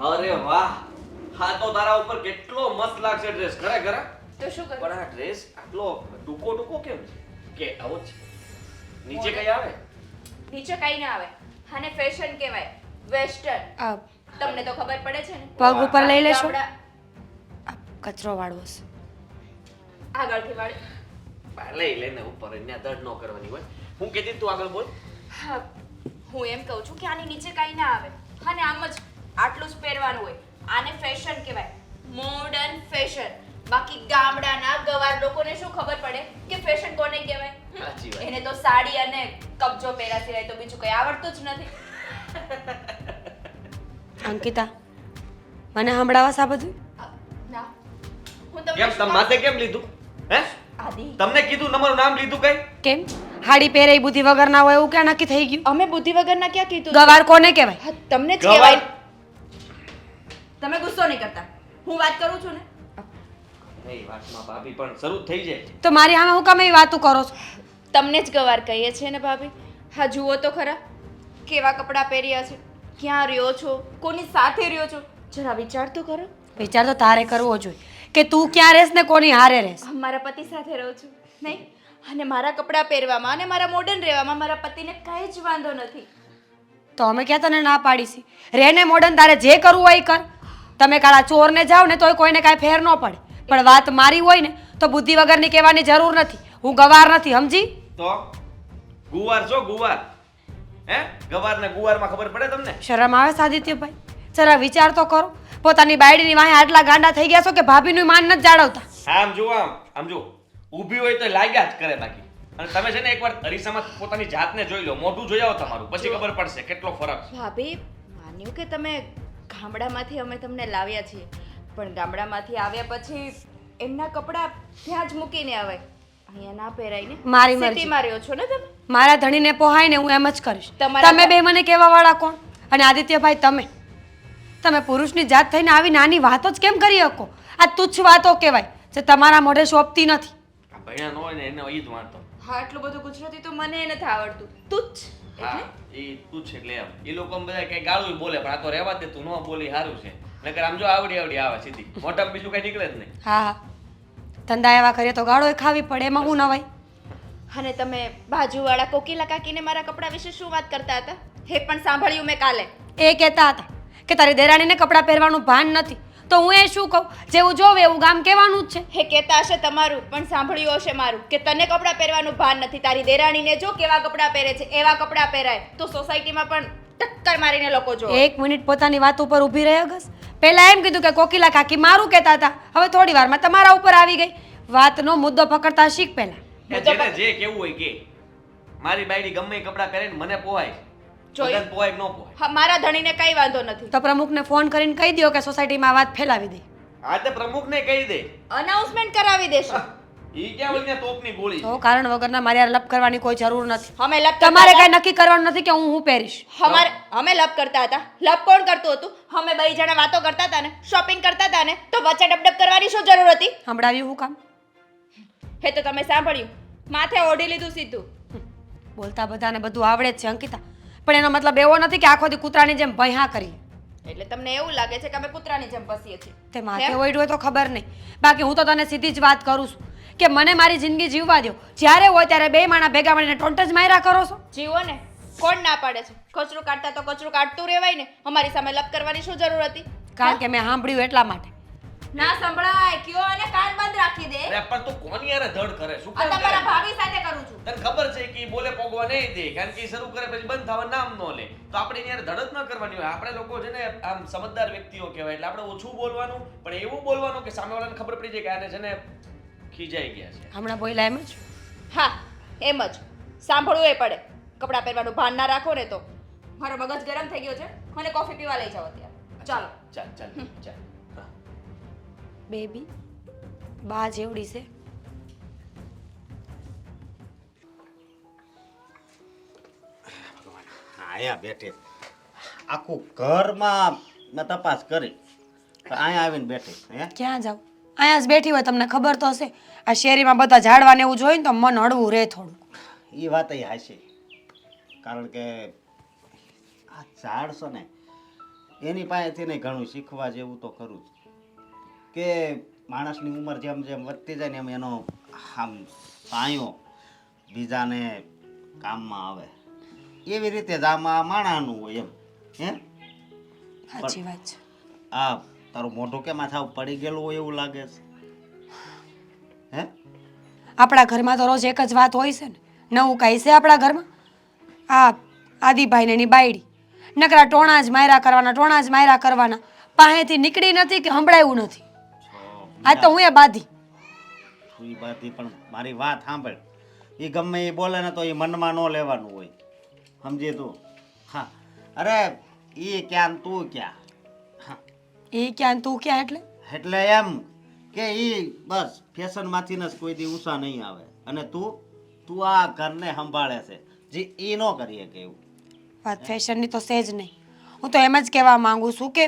અરે વાહ, હા તો તારા ઉપર કેટલો મસ્ત લાગશે ડ્રેસ. ખરેખર તો શું કરું? પણ આ ડ્રેસ આટલો ટૂંકો ટૂંકો કેમ છે? કે આવો જ છે? નીચે કઈ આવે? નીચે કઈ ના આવે. આને ફેશન કહેવાય, વેસ્ટર્ન. આ તમને તો ખબર પડે છે ને. પગ ઉપર લઈ લેશો? ગામડા- આ કચરો વાળવો છે. આગળથી વાળી. લઈ લઈને ઉપર અહીંયા દર્દ ન કરવાની હોય. હું કહેતી તું આગળ બોલ. હા, હું એમ કહું છું કે આની નીચે કઈ ના આવે અને આમ જ આટલું જ પહેરવાનું હોય. આને ફેશન કહેવાય, મોડર્ન ફેશન. બાકી ગામડાના ગવાર લોકોને શું ખબર પડે કે ફેશન કોને કહેવાય? સાચી વાત. એને તો સાડી અને કબજો પહેર્યા સિવાય તો બીજું કઈ આવડતું જ નથી. અંકિતા, મને સંભળાવા છે આ બધું? ના, હું તમને કેમ શું તમે માથે કેમ લીધું? હે? આદિ, તમને કીધું તમારું નામ લીધું કઈ? કેમ હાડી પહેરે ઈ બુદ્ધિ વગર ના હોય એવું ક્યાં નક્કી થઈ ગયું? અમે બુદ્ધિ વગરના ક્યાં કીધું? ગવાર કોને કહેવાય? હા, તમને જ ગવાર? કહેવાય. તમે ગુસ્સો નહીં કરતા. હું વાત કરું છું ને. નહીં, વાતમાં ભાભી પણ શરૂ થઈ જાય. તો મારી સામે હું કામ એવી વાતો કરો છો? તમને જ ગવાર કહીએ છીએ ને ભાભી. હા, જુઓ તો ખરા કેવા કપડાં પહેર્યા છે, ક્યાં રહ્યો છો, કોની સાથે રહ્યો છો, જરા વિચાર તો કરો. વિચાર તો તારે કરવો જોઈએ કે તું ક્યાં રહેશ ને કોની હારે રહેશ. મારા પતિ સાથે રહું છું નહીં, અને મારા કપડાં પહેરવામાં અને મારા મોડર્ન રહેવામાં મારા પતિને કાંઈ જ વાંધો નથી. તો અમે ક્યાં તને ના પાડીશી? રે ને મોડર્ન, તારે જે કરવું હોય એ કર. તમે કાળા ચોરને જાઓ ને તોય કોઈને કાંઈ ફેર ન પડે, પણ વાત મારી હોય ને તો બુદ્ધિ વગરની કહેવાની જરૂર નથી. હું ગવાર નથી, સમજી? તો ગુવાર છો ગુવાર? હે? ગવાર ને ગુવારમાં ખબર પડે તમને? શરમ આવે છે આદિત્યભાઈ? જરા વિચાર તો કરો. પોતાની બાયડીની વાંહે આટલા ગાંડા થઈ ગયા છો કે ભાભીનું માન નથી જાળવતા. આમ જુઓ, આમ જુઓ. ઊભી હોય તો લાગ્યા જ કરે બાકી. અને તમે છે ને એકવાર અરીસામાં પોતાની જાતને જોઈ લો, મોઢું જોઈ આવો તમારું, પછી ખબર પડશે કેટલો ફરક છે. ભાભી, માન્યું કે તમે ગામડામાંથી અમે તમને લાવ્યા છીએ, પણ ગામડામાંથી આવ્યા પછી એમના કપડાં ત્યાં જ મૂકીને આવે, અહીંયા ના પહેરાય ને. મારી મરજી. સિટીમાં રહ્યો છો ને તમે. મારા ધણીને પોહાય ને હું એમ જ કરીશ. તમારા તમે બે મને કહેવા વાળા કોણ? અને આદિત્યભાઈ તમે પુરુષની જાત થઈને આવી નાની વાતો જ કેમ કરી શકો? આ તુચ્છ વાતો કહેવાય જે તમારા મોઢે શોભતી નથી. આ ભણ્યા ન હોય ને એને ઈ જ વાંધો. હા, આટલું બધું ગુજરાતી તો મને નથી આવડતું. તુચ્છ હા, એટલે ઈ તું છે એટલે એમ. ઈ લોકો બધા કઈ ગાળું બોલે પણ આ તો રહેવા દે, તું ન બોલી સારું છે. નકર આમ જો આવડી આવે સીધી. મોઢામાં બીજું કઈ નીકળે જ નહીં. હા હા, ધંધા એવા કરીએ તો ગાળો ખાવી પડે, એમાં હું નવાઈ? અને તમે બાજુવાળા કોકિલા કાકીને મારા કપડાં વિશે શું વાત કરતા હતા? એ પણ સાંભળ્યું મેં કાલે. એ કહેતા હતા કે તારી દેરાણીને કપડાં પહેરવાનું ભાન નથી. તો હું એ શું કહું? જેવું જોવે એવું ગામ કહેવાનું જ છે. એ કહેતા હશે તમારું, પણ સાંભળ્યું હશે મારું કે તને કપડાં પહેરવાનું ભાન નથી. તારી દેરાણીને જો કેવા કપડાં પહેરે છે, એવા કપડાં પહેરાય તો સોસાયટીમાં પણ ટક્કર મારીને લોકો જો. એક મિનિટ પોતાની વાત ઉપર ઊભી રહે ગસ. પહેલા એમ કીધું કે કોકિલા કાકી મારું કહેતા હતા, હવે થોડી વારમાં તમારા ઉપર આવી ગઈ. વાતનો મુદ્દો પકડતા શીખ પહેલા. જેને જે કેવું હોય કે મારી બાયડી ગમે એ કપડાં પહેરે ને મને પોહાય. જોયું? બધાને પોહાય કે ન પોહાય? હા, મારા ધણીને કઈ વાંધો નથી. તો પ્રમુખને ફોન કરીને કહી દો કે સોસાયટીમાં વાત ફેલાવી દે. આ તે પ્રમુખને કહી દે. અનાઉન્સમેન્ટ કરાવી દેશું. ઈ ક્યાં ઓલી ત્યાં તોપની ગોળી તો છે. કારણ વગરના મારે યાર લપ કરવાની કોઈ જરૂર નથી. અમે લપ તમારે કરતા કઈ નક્કી કરવાનું નથી કે હું પહેરીશ. અમે લપ કરતા હતા. લપ કોણ કરતું હતું? અમે બે જણા વાતો કરતા હતા ને, શોપિંગ કરતા હતા ને, તો વચ્ચે ડબડબ કરવાની શું જરૂર હતી? સંભળાવ્યું હું કામ? હે તો તમે સાંભળ્યું, માથે ઓઢી લીધું સીધું. બોલતા બધાને બધું આવડે જ છે અંકિતા, પણ એનો મતલબ એવો નથી કે આખો દી કૂતરાની જેમ ભૈહા કરીએ. એટલે તમને એવું લાગે છે કે અમે કૂતરાની જેમ પસીએ છીએ. તે માથે ઓઢ્યું હોય તો ખબર નહીં, બાકી હું તો તને સીધી જ વાત કરું છું કે મને મારી જિંદગી જીવવા દો. જ્યારે હોય ત્યારે બે માણા ભેગા મળીને ટોન્ટ જ માર્યા કરો છો. જીવો ને, કોણ ના પાડે છે? કચરું કાઢતા તો કચરું કાઢતું રહેવાય ને. અમારી સામે લપ કરવાની શું જરૂર હતી? કારણ કે મેં સાંભળ્યું એટલા માટે. ના સંભળાય કયો અને કાન બંધ રાખી દે. અરે પણ તું કોની યારે ધડ કરે? શું આ કામ કરે? તમારા ભાભી સાથે કરું છું. તને ખબર છે કે ઈ બોલે પોગવા નહીં દે, કારણ કે ઈ શરૂ કરે પછી બંધ થવા નામ ન લે. તો આપણે એની યારે ધડ જ ન કરવાની હોય. આપણે લોકો છે ને આમ સમજદાર વ્યક્તિઓ કહેવાય, એટલે આપણે ઓછું બોલવાનું, પણ એવું બોલવાનું કે સામેવાળાને ખબર પડી જાય કે આને છે ને ખીજાઈ ગયા છે. હમણાં બોલ્યા એમ જ. હા, એમ જ સાંભળવું એ પડે. કપડાં પહેરવાનું ભાન ના રાખો ને તો મારો મગજ ગરમ થઈ ગયો છે અને કોફી પીવા લઈ જાઓ અત્યારે. ચાલો. ચાલ ચાલ ચાલ. હા. બેબી બા જેવડી છે. અહીંયા બેઠી આખું ઘરમાં મેં તપાસ કરી તો અહીંયા આવીને બેઠી હે ક્યાં જાવ? અહીંયા જ બેઠી હોય, તમને ખબર તો હશે. આ શેરીમાં બધા ઝાડવાને એવું જોઈને તો મન હળવું રહે થોડું. એ વાત હાચી, કારણ કે આ ઝાડ છે ને એની પાસેથી નહીં ઘણું શીખવા જેવું તો ખરું જ કે માણસની ઉંમર જેમ જેમ વધતી જાય ને એમ એનો આમ સાયો બીજાને કામમાં આવે એવી રીતે જ આમાં માણાનું હોય એમ હે સાચી વાત છે. આ તારું મોઢું કેમ થાવ પડી ગયેલું હોય એવું લાગે છે હે આપણા ઘરમાં તો રોજ એક જ વાત હોય છે ને નવું કાંઈ છે આપણા ઘરમાં? આ આદિભાઈને એની બાયડી નકરા ટોણા જ માયરા કરવાના પાસેથી નીકળી નથી કે સંભળાયું નથી. આ તો હું એ બાધી. ઈ બાથી પણ મારી વાત સાંભળ એ ગમે એ બોલે ને તો એ મનમાં ન લેવાનું હોય સમજી તું હા અરે એ ક્યાં ને તું ક્યાં હા એ ક્યાં તું ક્યાં એટલે એમ કે ઈ બસ ફેશનમાંથી જ કોઈ દી ઊંચા નહીં આવે અને તું આ ઘરને સંભાળે છે જે એ ન કરીએ કે એવું વાત ફેશનની તો સેજ નહીં. હું તો એમ જ કહેવા માંગુ છું કે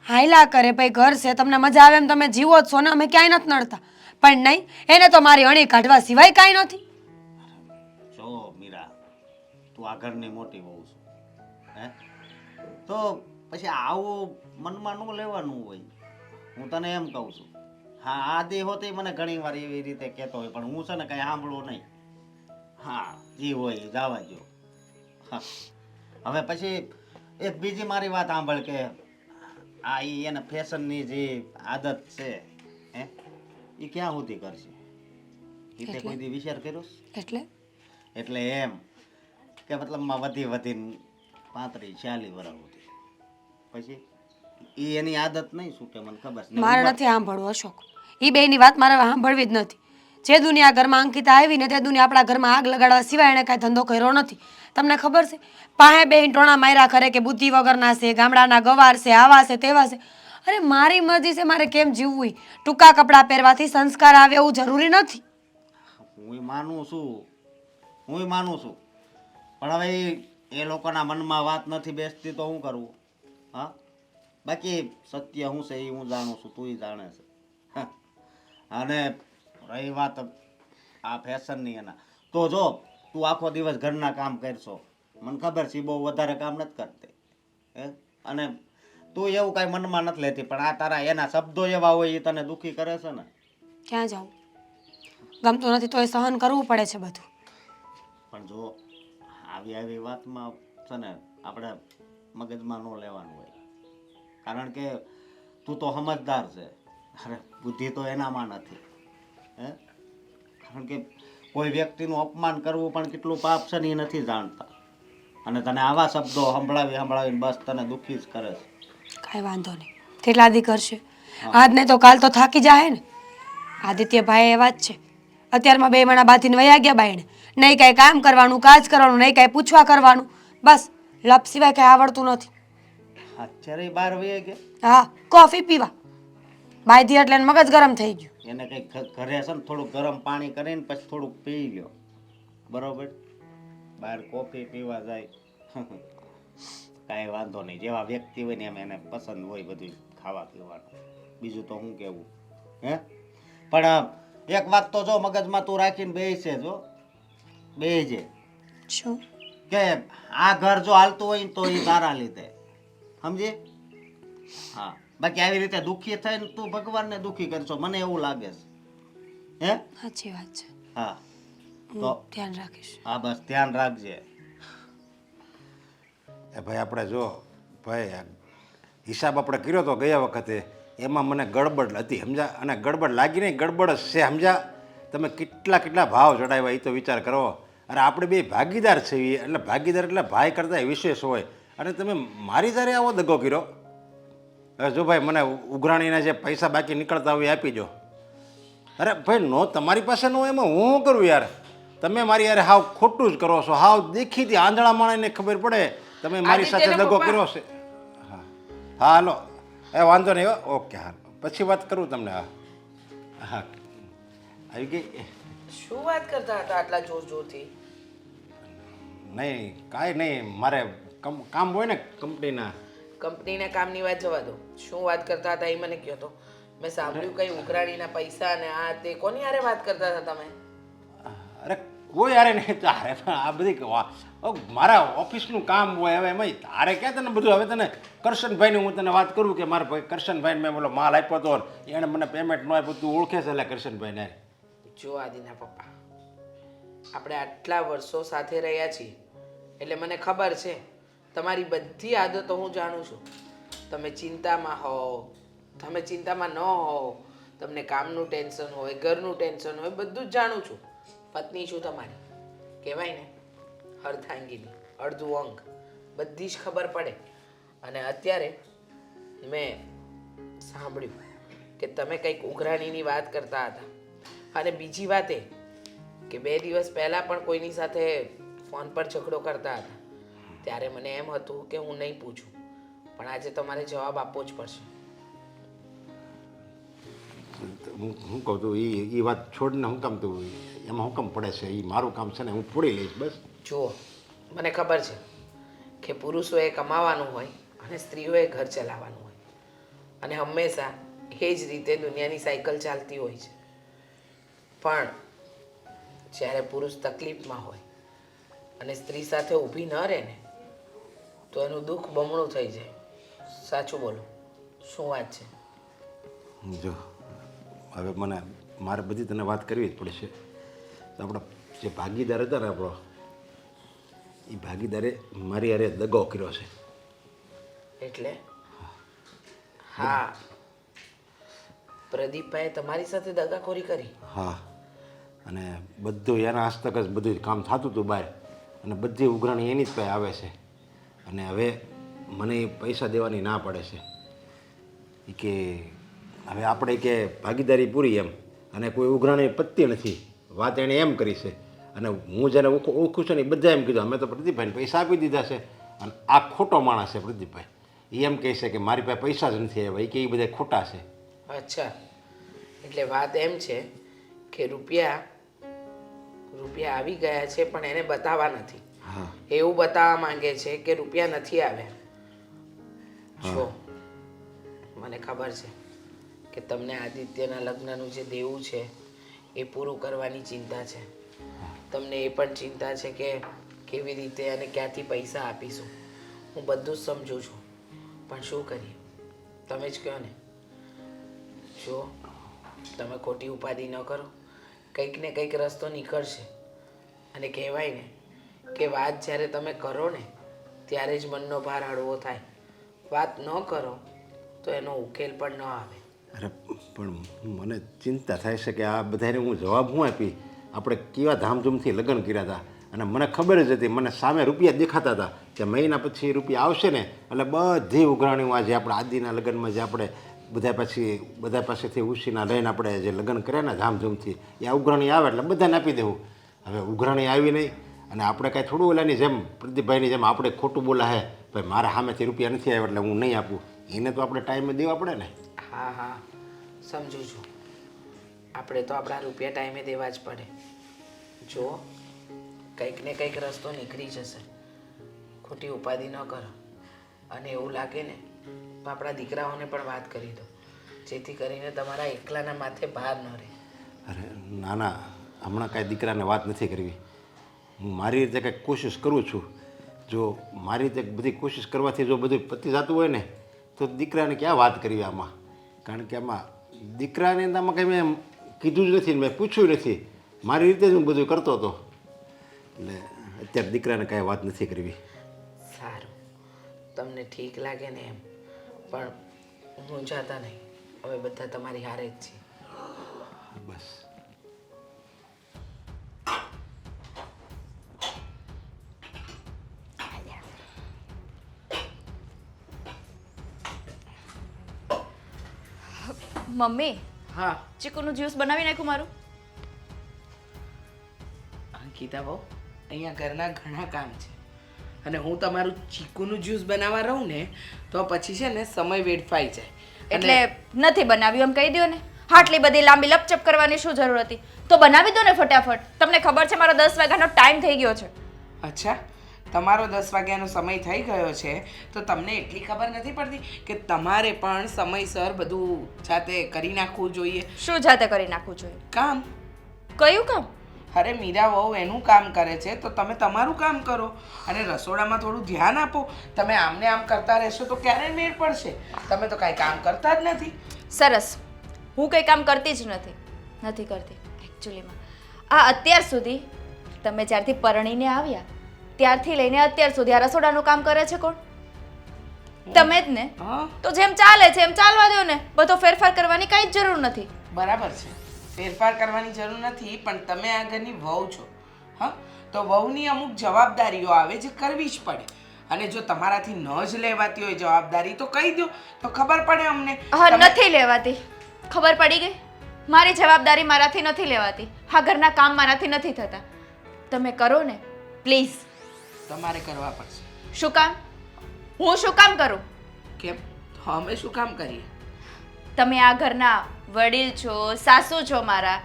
હાયલા કરે ભાઈ ઘર છે તમને મજા આવે એમ તમે જીવો જ છો ને અમે ક્યાંય નથી નડતા પણ નહીં એને તો મારી અણી કાઢવા સિવાય કાંઈ નથી. જો મીરા તું આ ઘરની મોટી વહુ છું હે તો પછી આવું મનમાં ન લેવાનું હોય હું તને એમ કહું છું હા આદિ હોતી મને ઘણી વાર એવી રીતે કહેતો હોય પણ હું છે ને કંઈ સાંભળું નહીં હા જે હોય જવા દો હા હવે પછી એક બીજી મારી વાત સાંભળ કે આ ઈ એને ફેશનની જે આદત છે હે એ ક્યાં સુધી કરશે એ તે કોઈ દી વિચાર કર્યો છે? એટલે એમ કે મતલબમાં વધીને 35-40 વર્ષ સુધી પછી એની આદત નહીં શું કે મને ખબર છે મારે નથી સાંભળવું અશોક. એ બેની વાત મારે સાંભળવી જ નથી. જે દુનિયા ઘરમાં અંકિતા આવી ને તે દુનિયા આપણા ઘરમાં આગ લગાડવા સિવાય એને કાંઈ ધંધો કર્યો નથી. તમને ખબર છે પાહે બેહીને ટોણા માર્યા કરે કે બુદ્ધિ વગરના છે ગામડાના ગવાર છે આવા છે તેવા છે. અરે મારી મરજી છે મારે કેમ જીવવું. ટૂંકા કપડાં પહેરવાથી સંસ્કાર આવે એવું જરૂરી નથી. હું માનું છું પણ હવે એ લોકોના મનમાં વાત નથી બેસતી તો શું કરવું હા બાકી સત્ય શું છે એ હું જાણું છું તું જાણે છે હા. અને રહી વાત આ ફેશનની એના તો જો તું આખો દિવસ ઘરના કામ કરશો મને ખબર છે બહુ વધારે કામ નથી કરતી હે અને તું એવું કાંઈ મનમાં નથી લેતી પણ આ તારા એના શબ્દો એવા હોય એ તને દુઃખી કરે છે ને. ક્યાં જાઉં ગમતું નથી તો એ સહન કરવું પડે છે બધું. પણ જો આવી વાતમાં છે ને આપણે મગજમાં ન લેવાનું હોય કારણ કે તું તો સમજદાર છે અરે બુદ્ધિ તો એનામાં નથી હે કારણ કે કોઈ વ્યક્તિનું અપમાન કરવું પણ કેટલું પાપ છે ને એ નથી જાણતા અને તને આવા શબ્દો સંભળાવીને બસ તને દુઃખી જ કરે છે. કાંઈ વાંધો નહીં કેટલા દી કરશે આજ નહીં તો કાલ તો થાકી જાય ને. આદિત્યભાઈ એવા જ છે અત્યારમાં 2 મહિના બાંધીને વયા ગયા બાઈને નહીં કાંઈ કામ કરવાનું કાજ કરવાનું નહીં કાંઈ પૂછવા કરવાનું બસ લપ સિવાય કાંઈ આવડતું નથી. અત્યારે બહાર વહી ગયા હા કોફી પીવા બાંધી એટલે એને મગજ ગરમ થઈ ગયું. એને કંઈક ઘરે છે ને થોડુંક ગરમ પાણી કરીને પછી થોડુંક પી લ્યો બરોબર બહાર કોફી પીવા જાય કાંઈ વાંધો નહીં જેવા વ્યક્તિ હોય ને એમ એને પસંદ હોય બધું ખાવા પીવાનું બીજું તો શું કહેવું હે પણ એક વાત તો જો મગજમાં તું રાખીને બેસે જો બેસજે શું કે આ ઘર જો હાલતું હોય ને તો એ તારા લીધે સમજી હા બાકી આવી રીતે દુઃખી થઈને તું ભગવાનને દુઃખી કરશો મને એવું લાગે છે હે સાચી વાત છે હા તો ધ્યાન રાખીશ. હા બસ ધ્યાન રાખજે. એ ભાઈ આપણે જો ભાઈ હિસાબ આપણે કર્યો તો ગયા વખતે એમાં મને ગડબડ હતી સમજા અને ગડબડ લાગી નહીં ગડબડ જ છે સમજા તમે કેટલા ભાવ ચડાવ્યા એ તો વિચાર કરો અરે આપણે બે ભાગીદાર છીએ એટલે ભાગીદાર એટલે ભાઈ કરતાં વિશેષ હોય અને તમે મારી તારે આવો દગો કર્યો. હવે જો ભાઈ મને ઉઘરાણીના જે પૈસા બાકી નીકળતા હોય આપી દો. અરે ભાઈ નો તમારી પાસે નો એમાં હું શું કરું યાર તમે મારી યાર હાવ ખોટું જ કરો છો હાવ દેખીથી આંધળા માણસને ખબર પડે તમે મારી સાથે દગો કર્યો છે. હા હા હાલો એ વાંધો નહીં ઓકે હાલો પછી વાત કરું તમને હા હા આવી ગઈ. શું વાત કરતા હતા આટલા જોરથી? નહીં કાંઈ નહીં મારે કામ હોય ને કંપનીના કામની વાત જવા દો. શું વાત કરતા હતા એ મને કહો તો. મેં સાંભળ્યું કઈ ઉઘરાણીના પૈસા ને આ તે કોની હારે વાત કરતા હતા તમે? અરે કોઈ હારે નહીં તારે પણ આ બધી મારા ઓફિસનું કામ હોય હવે એમાં તારે ક્યાં તને બધું હવે તને કરશનભાઈની હું તને વાત કરું કે મારા ભાઈ કરશનભાઈને મેં બોલો માલ આપ્યો હતો એણે મને પેમેન્ટ ન આપ્યું તું ઓળખે છે એટલે કરશનભાઈને જો આદિના પપ્પા, આપણે આટલા વર્ષો સાથે રહ્યા છીએ એટલે મને ખબર છે તમારી બધી આદતો હું જાણું છું. તમે ચિંતામાં હો, તમે ચિંતામાં ન હો, તમને કામનું ટેન્શન હોય, ઘરનું ટેન્શન હોય, બધું જ જાણું છું. પત્ની છું તમારી, કહેવાય ને અર્ધાંગીની, અડધું અંગ, બધી જ ખબર પડે. અને અત્યારે મેં સાંભળ્યું કે તમે કંઈક ઉઘરાણીની વાત કરતા હતા. અને બીજી વાત એ કે 2 દિવસ પહેલાં પણ કોઈની સાથે ફોન પર ઝઘડો કરતા હતા. ત્યારે મને એમ હતું કે હું નહીં પૂછું, પણ આજે તમારે જવાબ આપવો જ પડશે. હું કહું તું એ વાત છોડને હું કામ તું એમાં હું કામ પડે છે એ મારું કામ છે ને હું ફોડી લઈશ બસ. જુઓ, મને ખબર છે કે પુરુષોએ કમાવાનું હોય અને સ્ત્રીઓએ ઘર ચલાવવાનું હોય, અને હંમેશા એ જ રીતે દુનિયાની સાયકલ ચાલતી હોય છે. પણ જ્યારે પુરુષ તકલીફમાં હોય અને સ્ત્રી સાથે ઊભી ન રહે ને તો એનું દુઃખ બમણું થઈ જાય. સાચું બોલો, શું વાત છે? જો હવે મારે બધી તને વાત કરવી જ પડશે. તો આપણો જે ભાગીદાર હતા ને આપણો એ ભાગીદારે મારી હારે દગો કર્યો છે. એટલે હા, પ્રદીપભાઈએ તમારી સાથે દગાખોરી કરી? હા, અને બધું એના હસ્તક જ બધું કામ થતું હતું બહાર, અને બધી ઉઘરાણી એની જ પાસે આવે છે. અને હવે મને એ પૈસા દેવાની ના પડે છે. એ કે હવે આપણે કે ભાગીદારી પૂરી એમ, અને કોઈ ઉઘરાણી પત્તી નથી. વાત એણે એમ કરી છે. અને હું જેને ઓળખું છું ને એ બધા એમ કીધું અમે તો પ્રદીપભાઈને પૈસા આપી દીધા છે. અને આ ખોટો માણસ છે પ્રદીપભાઈ. એ એમ કહે છે કે મારી પાસે પૈસા જ નથી આવ્યા, એ કે એ બધા ખોટા છે. અચ્છા, એટલે વાત એમ છે કે રૂપિયા આવી ગયા છે પણ એને બતાવવા નથી. હા, એવું બતાવવા માંગે છે કે રૂપિયા નથી આવ્યા. જો મને ખબર છે કે તમને આદિત્યના લગ્નનું જે દેવું છે એ પૂરું કરવાની ચિંતા છે. તમને એ પણ ચિંતા છે કે કેવી રીતે અને ક્યાંથી પૈસા આપીશું. હું બધું જ સમજું છું, પણ શું કરીએ, તમે જ કહો ને. જો તમે ખોટી ઉપાધિ ન કરો, કંઈક ને કંઈક રસ્તો નીકળશે. અને કહેવાય ને કે વાત જ્યારે તમે કરો ને ત્યારે જ મનનો ભાર હળવો થાય. વાત ન કરો તો એનો ઉકેલ પણ ન આવે. અરે પણ મને ચિંતા થાય છે કે આ બધાને હું જવાબ હું આપી. આપણે કેવા ધામધૂમથી લગ્ન કર્યા હતા, અને મને ખબર જ હતી, મને સામે રૂપિયા દેખાતા હતા કે મહિના પછી રૂપિયા આવશે ને એટલે બધી ઉઘરાણીઓ આજે આપણે આદિના લગ્નમાં જે આપણે બધા પાસેથી ઉછીના લઈને આપણે જે લગ્ન કર્યા ને ધામધૂમથી, એ આ ઉઘરાણી આવે એટલે બધાને આપી દેવું. હવે ઉઘરાણી આવી નહીં, અને આપણે કાંઈ થોડું ઓલાની જેમ પ્રદીપભાઈની જેમ આપણે ખોટું બોલા હે ભાઈ મારા સામેથી રૂપિયા નથી આવ્યા એટલે હું નહીં આપું. એને તો આપણે ટાઈમે દેવા પડે ને. હા હા, સમજું છું. આપણે તો આપણા રૂપિયા ટાઈમે દેવા જ પડે. જો કંઈક ને કંઈક રસ્તો નીકળી જશે. ખોટી ઉપાધિ ન કરો. અને એવું લાગે ને તો આપણા દીકરાઓને પણ વાત કરી દો, જેથી કરીને તમારા એકલાના માથે ભાર ન રહે. અરે ના ના, હમણાં કાંઈ દીકરાને વાત નથી કરવી. હું મારી રીતે કંઈક કોશિશ કરું છું. જો મારી રીતે બધી કોશિશ કરવાથી જો બધું પતી જતું હોય ને તો દીકરાને ક્યાં વાત કરવી આમાં. કારણ કે આમાં દીકરાને આમાં કંઈ મેં કીધું જ નથી, મેં પૂછ્યું નથી. મારી રીતે જ હું બધું કરતો હતો. એટલે અત્યારે દીકરાને કાંઈ વાત નથી કરવી. સારું, તમને ઠીક લાગે ને એમ. પણ હું જાતા નહીં, હવે બધા તમારી હારે જ છે. બસ મમ્મી, હા ચીકુનું જ્યુસ બનાવી નાખ્યું મારું. અંકિતા બહુ, અહીંયા ઘરના ઘણા કામ છે, અને હું તમારું ચીકુનું જ્યુસ બનાવવા રહું ને તો પછી છે ને સમય વેડફાઈ જાય. એટલે નથી બનાવ્યું એમ કહી દો ને. આટલી બધી લાંબી લપચપ કરવાની શું જરૂર હતી? તો બનાવી દો ને ફટાફટ. તમને ખબર છે મારો 10 વાગ્યાનો ટાઈમ થઈ ગયો છે. અચ્છા, તમારો 10 વાગ્યાનો સમય થઈ ગયો છે તો તમને એટલી ખબર નથી પડતી કે તમારે પણ સમયસર બધું જાતે કરી નાખવું જોઈએ. શું જાતે કરી નાખવું જોઈએ? કામ. કયું કામ? અરે મીરા વહુ એનું કામ કરે છે તો તમે તમારું કામ કરો અને રસોડામાં થોડું ધ્યાન આપો. તમે આમને આમ કરતા રહેશો તો ક્યારે મેળ પડશે? તમે તો કાંઈ કામ કરતા જ નથી. સરસ. હું કંઈ કામ કરતી જ નથી કરતી એકચ્યુઅલીમાં. આ અત્યાર સુધી તમે જ્યારથી પરણીને આવ્યા ત્યારથી લઈને અત્યાર સુધી આ રસોડાનું કામ કરે છે કોણ? તમે જ ને. હા તો જેમ ચાલે છે એમ ચાલવા દો ને. બધો ફેરફાર કરવાની કાંઈ જ જરૂર નથી. બરાબર છે, ફેરફાર કરવાની જરૂર નથી, પણ તમે આ ઘરની વહુ છો. હા, તો વહુની અમુક જવાબદારીઓ આવે જે કરવી જ પડે. અને જો તમારાથી ન જ લેવાતી હોય જવાબદારી તો કહી દો તો ખબર પડે અમને. હા, તમે- નથી લેવાતી. ખબર પડી ગઈ? મારી જવાબદારી મારાથી નથી લેવાતી. આ ઘરના કામ મારાથી નથી થતા. તમે કરો ને પ્લીઝ. તમારે કરવા પડશે. શું કામ? હું શું કામ કરું? કેમ? તો અમે શું કામ કરીએ? તમે આ ઘરના વડીલ છો, સાસુ છો મારા,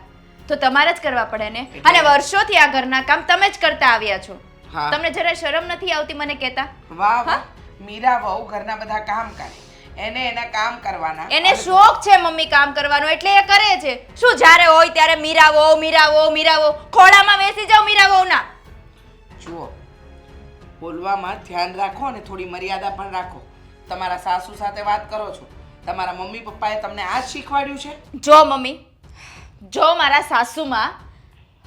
તો તમારે જ કરવા પડે ને. એટલે- અને વર્ષોથી આ ઘરના કામ તમે જ કરતા આવ્યા છો. હા. તમને જરા શરમ નથી આવતી મને કહેતા? વાહ વાહ, મીરા વહુ ઘરના બધા કામ કરે, એને એના કામ કરવાના. એને અને શોખ છે મમ્મી કામ કરવાનો એટલે એ કરે છે. શું જ્યારે હોય ત્યારે મીરાવો મીરાવો મીરાવો, ખોળામાં બેસી જાઓ મીરાવોના. જુઓ, બોલવામાં ધ્યાન રાખો અને થોડી મર્યાદા પણ રાખો. તમારા સાસુ સાથે વાત કરો છો, તમારા મમ્મી પપ્પાએ તમને આ જ શીખવાડ્યું છે? જો મમ્મી, જો મારા સાસુમાં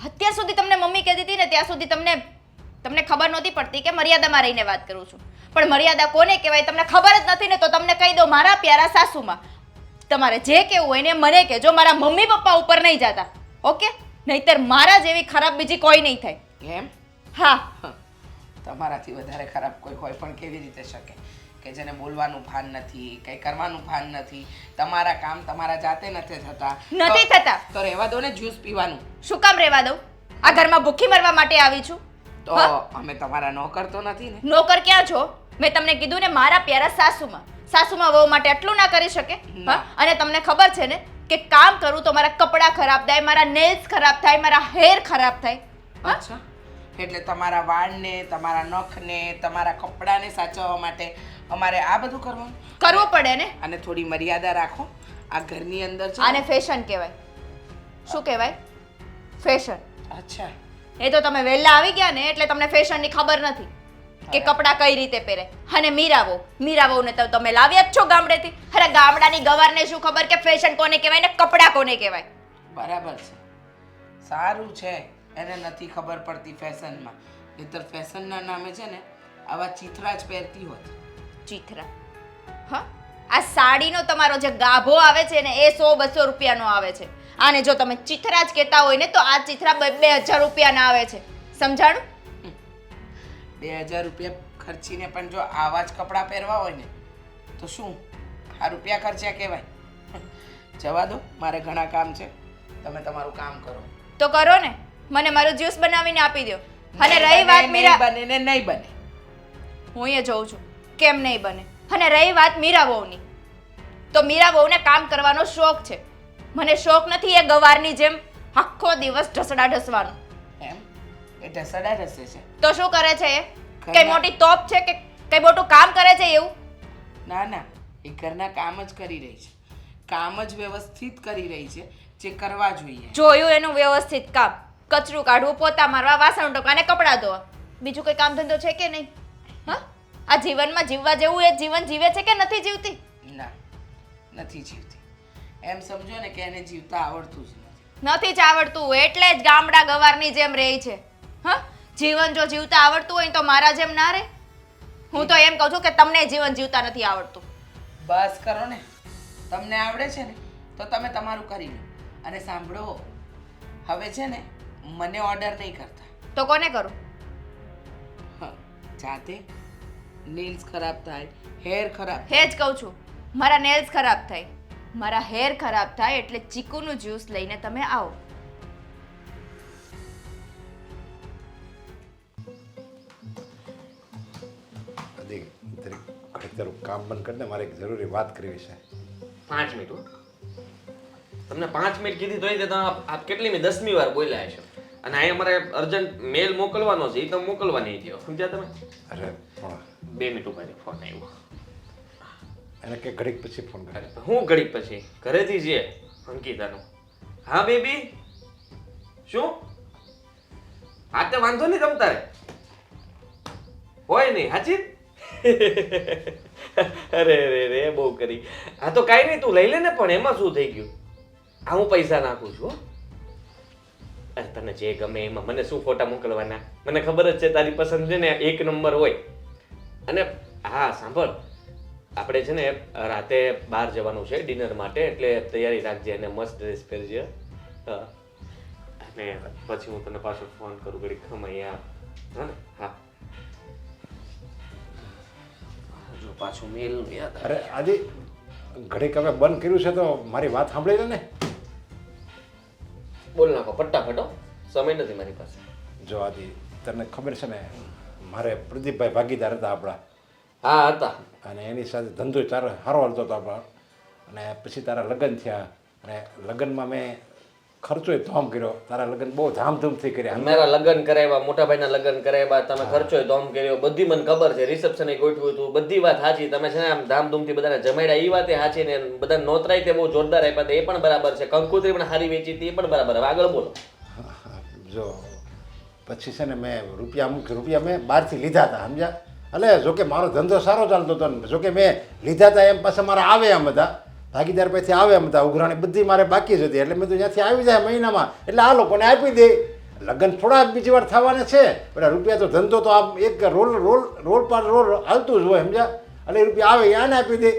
અત્યાર સુધી તમને મમ્મી કહેતી હતી ને ત્યાં સુધી તમને ખબર નહોતી પડતી કે મર્યાદામાં રહીને વાત કરું છું. પણ મર્યાદા કોને કહેવાય તમને ખબર જ નથી ને, તો તમને કહી દો મારા પ્યારા સાસુમાં. તમારે જે કહેવું હોય ને મને કહેજો, મારા મમ્મી પપ્પા ઉપર નહીં જતા, ઓકે? નહીંતર મારા જેવી ખરાબ બીજી કોઈ નહીં થાય. એમ? હા. તમારાથી વધારે ખરાબ કોઈ હોય પણ કેવી રીતે શકે કે જેને બોલવાનું ભાન નથી, કંઈ કરવાનું ભાન નથી, તમારા કામ તમારા જાતે નથી થતા. નથી તો- થતા. તો રહેવા દો ને જ્યુસ પીવાનું. શું કામ રહેવા દઉં? આ ઘરમાં ભૂખી મરવા માટે આવી છું. તો હા? અમે તમારા નોકર તો નથી ને. નોકર ક્યાં છો? મેં તમને કીધું ને મારા પ્યારા સાસુમાં વહુ માટે આટલું ના કરી શકે? ના. હા? અને તમને ખબર છે ને કે કામ કરું તો મારા કપડાં ખરાબ થાય, મારા નેલ્સ ખરાબ થાય, મારા હેર ખરાબ થાય. હા? અચ્છા, એટલે તમારા વાળને, તમારા નખને, તમારા કપડાને સાચવવા માટે અમારે આ બધું કરવાનું? કરવું પડે ને. અને થોડી મર્યાદા રાખો. આ ઘરની અંદર છે આને ફેશન કહેવાય. શું કહેવાય? ફેશન. અચ્છા, એ તો તમે વહેલા આવી ગયા ને એટલે તમને ફેશનની ખબર નથી કે કપડાં કઈ રીતે પહેરે. અને મીરાવોને તો તમે લાવ્યા જ છો ગામડેથી. અરે ગામડાની ગવારને શું ખબર કે ફેશન કોને કહેવાય ને કપડાં કોને કહેવાય? બરાબર છે, સારું છે એને નથી ખબર પડતી ફેશનમાં. નહીંતર ફેશનના નામે છે ને આવા ચીથરા જ પહેરતી હોત. ચીથરા? હા, આ સાડીનો તમારો જે ગાભો આવે છે ને એ 100-200 રૂપિયાનો આવે છે. આને જો તમે ચીથરા જ કહેતા હોય ને તો આ ચીથરા 2,000 રૂપિયાના આવે છે. સમજાણું? 2,000 રૂપિયા ખર્ચીને પણ જો આવા જ કપડાં પહેરવા હોય ને તો શું આ રૂપિયા ખર્ચ્યા કહેવાય? જવા દો, મારે ઘણા કામ છે. તમે તમારું કામ કરો. તો કરો ને. મને મારું જ્યુસ બનાવીને આપી દો. અને નહીં રહી બને, વાત નહીં મીરા, બને ને નહીં બને. હું એ જોઉં છું કેમ નહીં બને. અને રહી વાત મીરા વહુની, તો મીરા વહુને કામ કરવાનો શોખ છે. મને શોખ નથી એ ગવારની જેમ આખો દિવસ ઢસડા ઢસવાનો. એમ? એ ઢસડા ઢસે છે? તો શું કરે છે એ? ઘરના- કઈ મોટી તોપ છે કે કઈ મોટું કામ કરે છે એવું? ના ના, એ ઘરના કામ જ કરી રહી છે. કામ જ વ્યવસ્થિત કરી રહી છે જે કરવા જોઈએ. જોયું એનું વ્યવસ્થિત કામ. કચરું કાઢવું, પોતા મારવા, વાસણ ટોકા ને કપડાં ધોવા. બીજું કોઈ કામ ધંધો છે કે નહીં? હા? આ જીવનમાં જીવવા જેવું એ જીવન જીવે છે કે નથી જીવતી? ના, નથી જીવતી. એમ સમજો ને કે એને જીવતા આવડતું જ નથી. નથી જ આવડતું એટલે જ ગામડા ગવારની જેમ રહી છે. હા? જીવન જો જીવતા આવડતું હોય તો મારા જેમ ના રહે. હું તો એમ કહું છું કે તમને જીવન જીવતા નથી આવડતું. બસ કરો ને, તમને આવડે છે ને તો તમે તમારું કરી લો. અને સાંભળો, હવે છે ને મને ઓર્ડર નહીં કરતા. તો કોને કરું? હ, જાતે નેલ્સ ખરાબ થાય, હેર ખરાબ હે જ કહું છું, મારા નેલ્સ ખરાબ થાય, મારા હેર ખરાબ થાય એટલે ચીકુનું જ્યુસ લઈને તમે આવો. તારું કામ બંધ કરીને મારે એક જરૂરી વાત કરવી છે. 5 મિનિટ હો. તમને 5 મિનિટ કીધી તો તમે આપ કેટલી મેં 10મી વાર બોલ્યા છો. અને અહીંયા મારે અર્જન્ટ મેલ મોકલવાનો છે, એ તમે મોકલવા નહીં દો. સમજ્યા તમે? અરે પણ 2 મિનિટ ઉપર ફોન આવ્યો. એને કે ઘડીક પછી ફોન કરે. હું ઘડીક પછી ઘરેથી છે અંકિતાનું. હા બેબી, શું હા તે વાંધો નહીં તમ તારે હોય નહીં હાજી અરે રે રે બહુ કરી હા તો કાંઈ નહીં તું લઈ લે ને પણ એમાં શું થઈ ગયું આ હું પૈસા નાખું છું હો. અરે તને જે ગમે એમાં મને શું ફોટા મોકલવાના મને ખબર જ છે તારી પસંદ છે ને એક નંબર હોય અને હા સાંભળ આપણે છે ને રાતે બહાર જવાનું છે ડિનર માટે એટલે તૈયારી રાખજે અને મસ્ત ડ્રેસ પહેરજે હા અને પછી હું તને પાછો ફોન કરું ઘડી ખમાઈ આપ હા ને હા જો પાછું મેલ યાદ આવે. અરે આજે ઘડીક હવે બંધ કર્યું છે તો મારી વાત સાંભળી લે ને. બોલ નાખો ફટાફટ હો. સમય નથી મારી પાસે. જો આદિ તને ખબર છે ને મારે પ્રદીપભાઈ ભાગીદાર હતા આપણા હા હતા અને એની સાથે ધંધો સારો હાલતો હતો આપણો અને પછી તારા લગ્ન થયા અને લગ્નમાં મેં ખર્ચોય ધોમ કર્યો તારા લગ્ન બહુ ધામધૂમથી કર્યા મારા લગ્ન કરાવ્યા મોટા ભાઈના લગ્ન કરાવ્યા તમે ખર્ચો ધોમ કર્યો બધી મને ખબર છે રિસેપ્શન એ ગોઠવ્યું હતું બધી વાત સાચી તમે છે ને આમ ધામધૂમથી બધાને જમાડ્યા એ વાત સાચી ને બધા નોતરાય તે બહુ જોરદાર આપ્યા હતા એ પણ બરાબર છે કંકોત્રી પણ સારી વેચી હતી એ પણ બરાબર હવે આગળ બોલો. જો પછી છે ને મેં રૂપિયા મેં બહારથી લીધા હતા સમજ્યા એટલે જોકે મારો ધંધો સારો ચાલતો હતો ને જોકે મેં લીધા હતા એમ પાસે મારા આવે એમ હતા ભાગીદાર પાસેથી આવે એમ હતા ઉઘરાણી બધી મારે બાકી જ હતી એટલે મેં તો ત્યાંથી આવી જાય મહિનામાં એટલે આ લોકોને આપી દે લગ્ન થોડા બીજી વાર થવાના છે પેલા રૂપિયા તો ધંધો તો આમ એક રોલ પર રોલ હાલતું જ હોય સમજ્યા એટલે રૂપિયા આવે આને આપી દે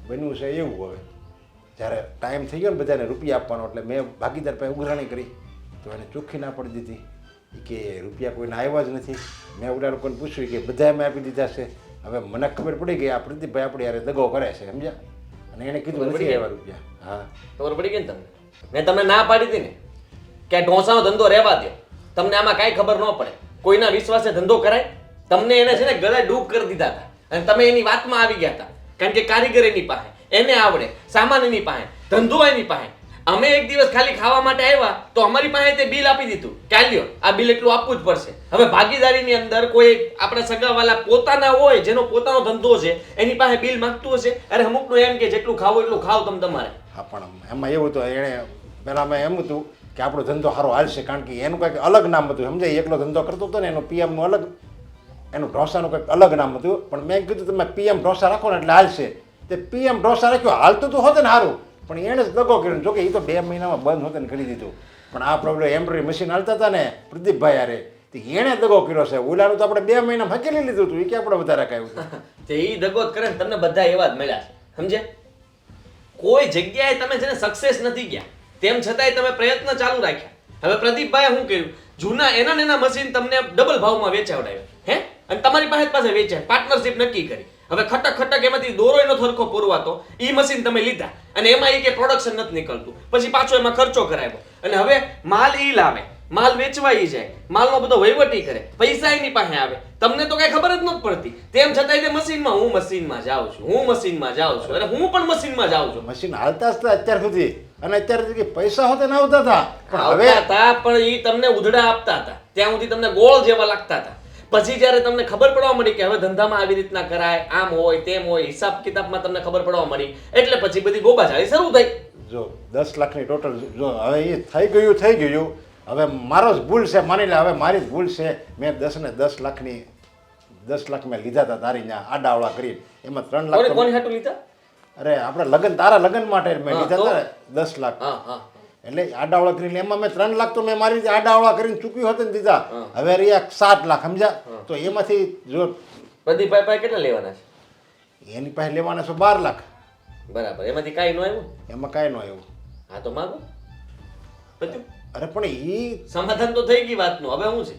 બન્યું છે એવું હવે જ્યારે ટાઈમ થઈ ગયો ને બધાને રૂપિયા આપવાનો એટલે મેં ભાગીદાર પાસે ઉઘરાણી કરી તો એને ચોખ્ખી ના પડી દીધી એ કે રૂપિયા કોઈને આવ્યા જ નથી મેં ઓલા લોકોને પૂછ્યું કે બધા મેં આપી દીધા છે હવે મને ખબર પડી ગઈ આ પ્રદીપભાઈ આપણે યારે દગો કરે છે સમજ્યા અને એને કીધું નથી આવ્યા રૂપિયા હા ખબર પડી ગઈ ને તમને મેં તમને ના પાડી હતી ને કે ઢોસાનો ધંધો રહેવા દો તમને આમાં કાંઈ ખબર ન પડે કોઈના વિશ્વાસે ધંધો કરાય તમને એને છે ને ગળે ડૂબ કરી દીધા હતા અને તમે એની વાતમાં આવી ગયા હતા કારણ કે કારીગર એની પાસે એને આવડે સામાન એની પાસે ધંધો એની પાસે અમે એક દિવસ ખાલી ખાવા માટે આવ્યા તો અમારી પાસે તે બિલ આપી દીધું કે લ્યો આ બિલ એટલું આપવું જ પડશે હવે ભાગીદારીની અંદર કોઈ આપણા સગાવાલા પોતાના હોય જેનો પોતાનો ધંધો છે એની પાસે બિલ માંગતું હશે અરે અમુકનું એમ કે જેટલું ખાવું એટલું ખાવ તમે તમારે હા પણ એમાં એવું હતું એણે પહેલાં મેં એમ હતું કે આપણો ધંધો સારો હાલશે કારણ કે એનું કંઈક અલગ નામ હતું સમજાય એકલો ધંધો કરતો હતો ને એનું પીએમનું અલગ એનું ઢોસાનું કંઈક અલગ નામ હતું પણ મેં કીધું તમે પીએમ ઢોસા રાખો ને એટલે હાલશે તે પીએમ ઢોસા રાખ્યો હાલતું તો હોત ને સારું પણ એણે જ દગો કર્યો જોકે એ તો 2 મહિનામાં બંધ હોતે ને કરી દીધું પણ આ પ્રોબ્લેમ એમ્બ્રોઇડરી મશીન હાલતા હતા ને પ્રદીપભાઈ યારે તો એણે દગો કર્યો છે ઓલાનું તો આપણે 2 મહિનામાં હકેલી લીધું હતું એ કે આપણે વધારે કાંઈ તે ઈ દગો જ કરે ને તમને બધા એવા જ મળ્યા છે સમજે કોઈ જગ્યાએ તમે છે ને સક્સેસ નથી ગયા તેમ છતાંય તમે પ્રયત્ન ચાલુ રાખ્યા હવે પ્રદીપભાઈએ શું કર્યું જૂના એના મશીન તમને ડબલ ભાવમાં વેચાવડાવ્યા હે અને તમારી પાસે વેચાય પાર્ટનરશિપ નક્કી કરી હવે ખટક એમાંથી દોરો એનો થરખો પૂરવાતો ઈ મશીન તમે લીધા અને એમાં ઈ કે પ્રોડક્શન નથી નીકળતું પછી પાછો એમાં ખર્ચો કરાવ્યો અને હવે માલ ઈ લાવે માલ વેચવા ઈ જાય માલનો બધો વહીવટી કરે પૈસા એની પાસે આવે તમને તો કઈ ખબર જ નથી પડતી તેમ છતાંય તે મશીનમાં હું મશીનમાં જાઉં છું અરે હું પણ મશીનમાં જાઉં છું મશીન હાલતા જ હતા અત્યાર સુધી અને અત્યાર સુધી પૈસા હોતે ના આવતા હતા પણ હવે આવતા હતા પણ ઈ તમને ઉધડા આપતા હતા ત્યાં સુધી તમને ગોળ જેવા લાગતા હતા પછી જ્યારે તમને ખબર પડવા મળી કે હવે ધંધામાં આવી રીતના કરાય આમ હોય તેમ હોય હિસાબ કિતાબમાં તમને ખબર પડવા મળી એટલે પછી બધી ગોબાચાળી શરૂ થઈ જો 10 લાખની ટોટલ જો હવે એ થઈ ગયું હવે મારો જ ભૂલ છે માની લે હવે મારી જ ભૂલ છે મેં 10 લાખ મેં લીધા હતા તારી ત્યાં આડાવડા કરીને એમાં 3 લાખ કોની હાટું લીધા અરે આપણે તારા લગ્ન માટે મેં લીધા હતા 10 લાખ હા એટલે આડાવડા કરીને એમાં મેં 3 લાખ તો મેં મારી રીતે આડાવડા કરીને ચૂક્યું હતું ને દીધા હવે રહ્યા 7 લાખ સમજ્યા તો એમાંથી જો પ્રદીપભાઈ પાસે કેટલા લેવાના છે એની પાસે લેવાના છે 12 લાખ બરાબર એમાંથી કાંઈ ન આવ્યું એમાં કાંઈ ન આવ્યું હા તો માગો બધું અરે પણ એ સમાધાન તો થઈ ગઈ વાતનું હવે શું છે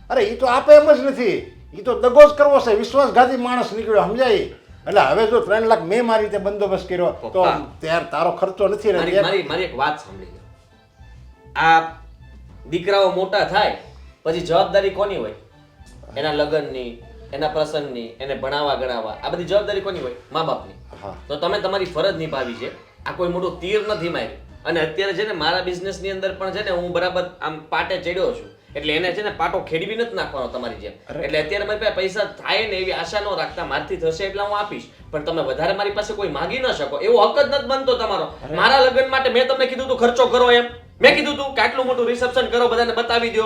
અરે એ તો આપે એમ જ નથી એ તો દગો જ કરવો છે વિશ્વાસઘાતી માણસ નીકળ્યો સમજાય એટલે હવે જો 3 લાખ મેં મારી રીતે બંદોબસ્ત કર્યો તો ત્યાર તારો ખર્ચો નથી મારી એક વાત સાંભળી લો આ દીકરાઓ મોટા થાય પછી જવાબદારી કોની હોય એના લગ્નની એના પ્રસંગની એને ભણાવવા ગણાવવા આ બધી જવાબદારી કોની હોય મા બાપની તો તમે તમારી ફરજ નિભાવી છે આ કોઈ મોટું તીર નથી માર્યું અને અત્યારે છે ને મારા બિઝનેસની અંદર પણ છે ને હું બરાબર આમ પાટે ચડ્યો છું એટલે એને છે ને પાટો ખેડવી નથી નાખવાનો તમારી જેમ એટલે અત્યારે મારી પાસે પૈસા થાય ને એવી આશા ન રાખતા મારથી થશે એટલે હું આપીશ પણ તમે વધારે મારી પાસે કોઈ માંગી ન શકો એવો હક જ નથી બનતો તમારો મારા લગ્ન માટે મેં તમને કીધું તું ખર્ચો કરો એમ મેં કીધું તું કે આટલું મોટું રિસેપ્શન કરો બધાને બતાવી દો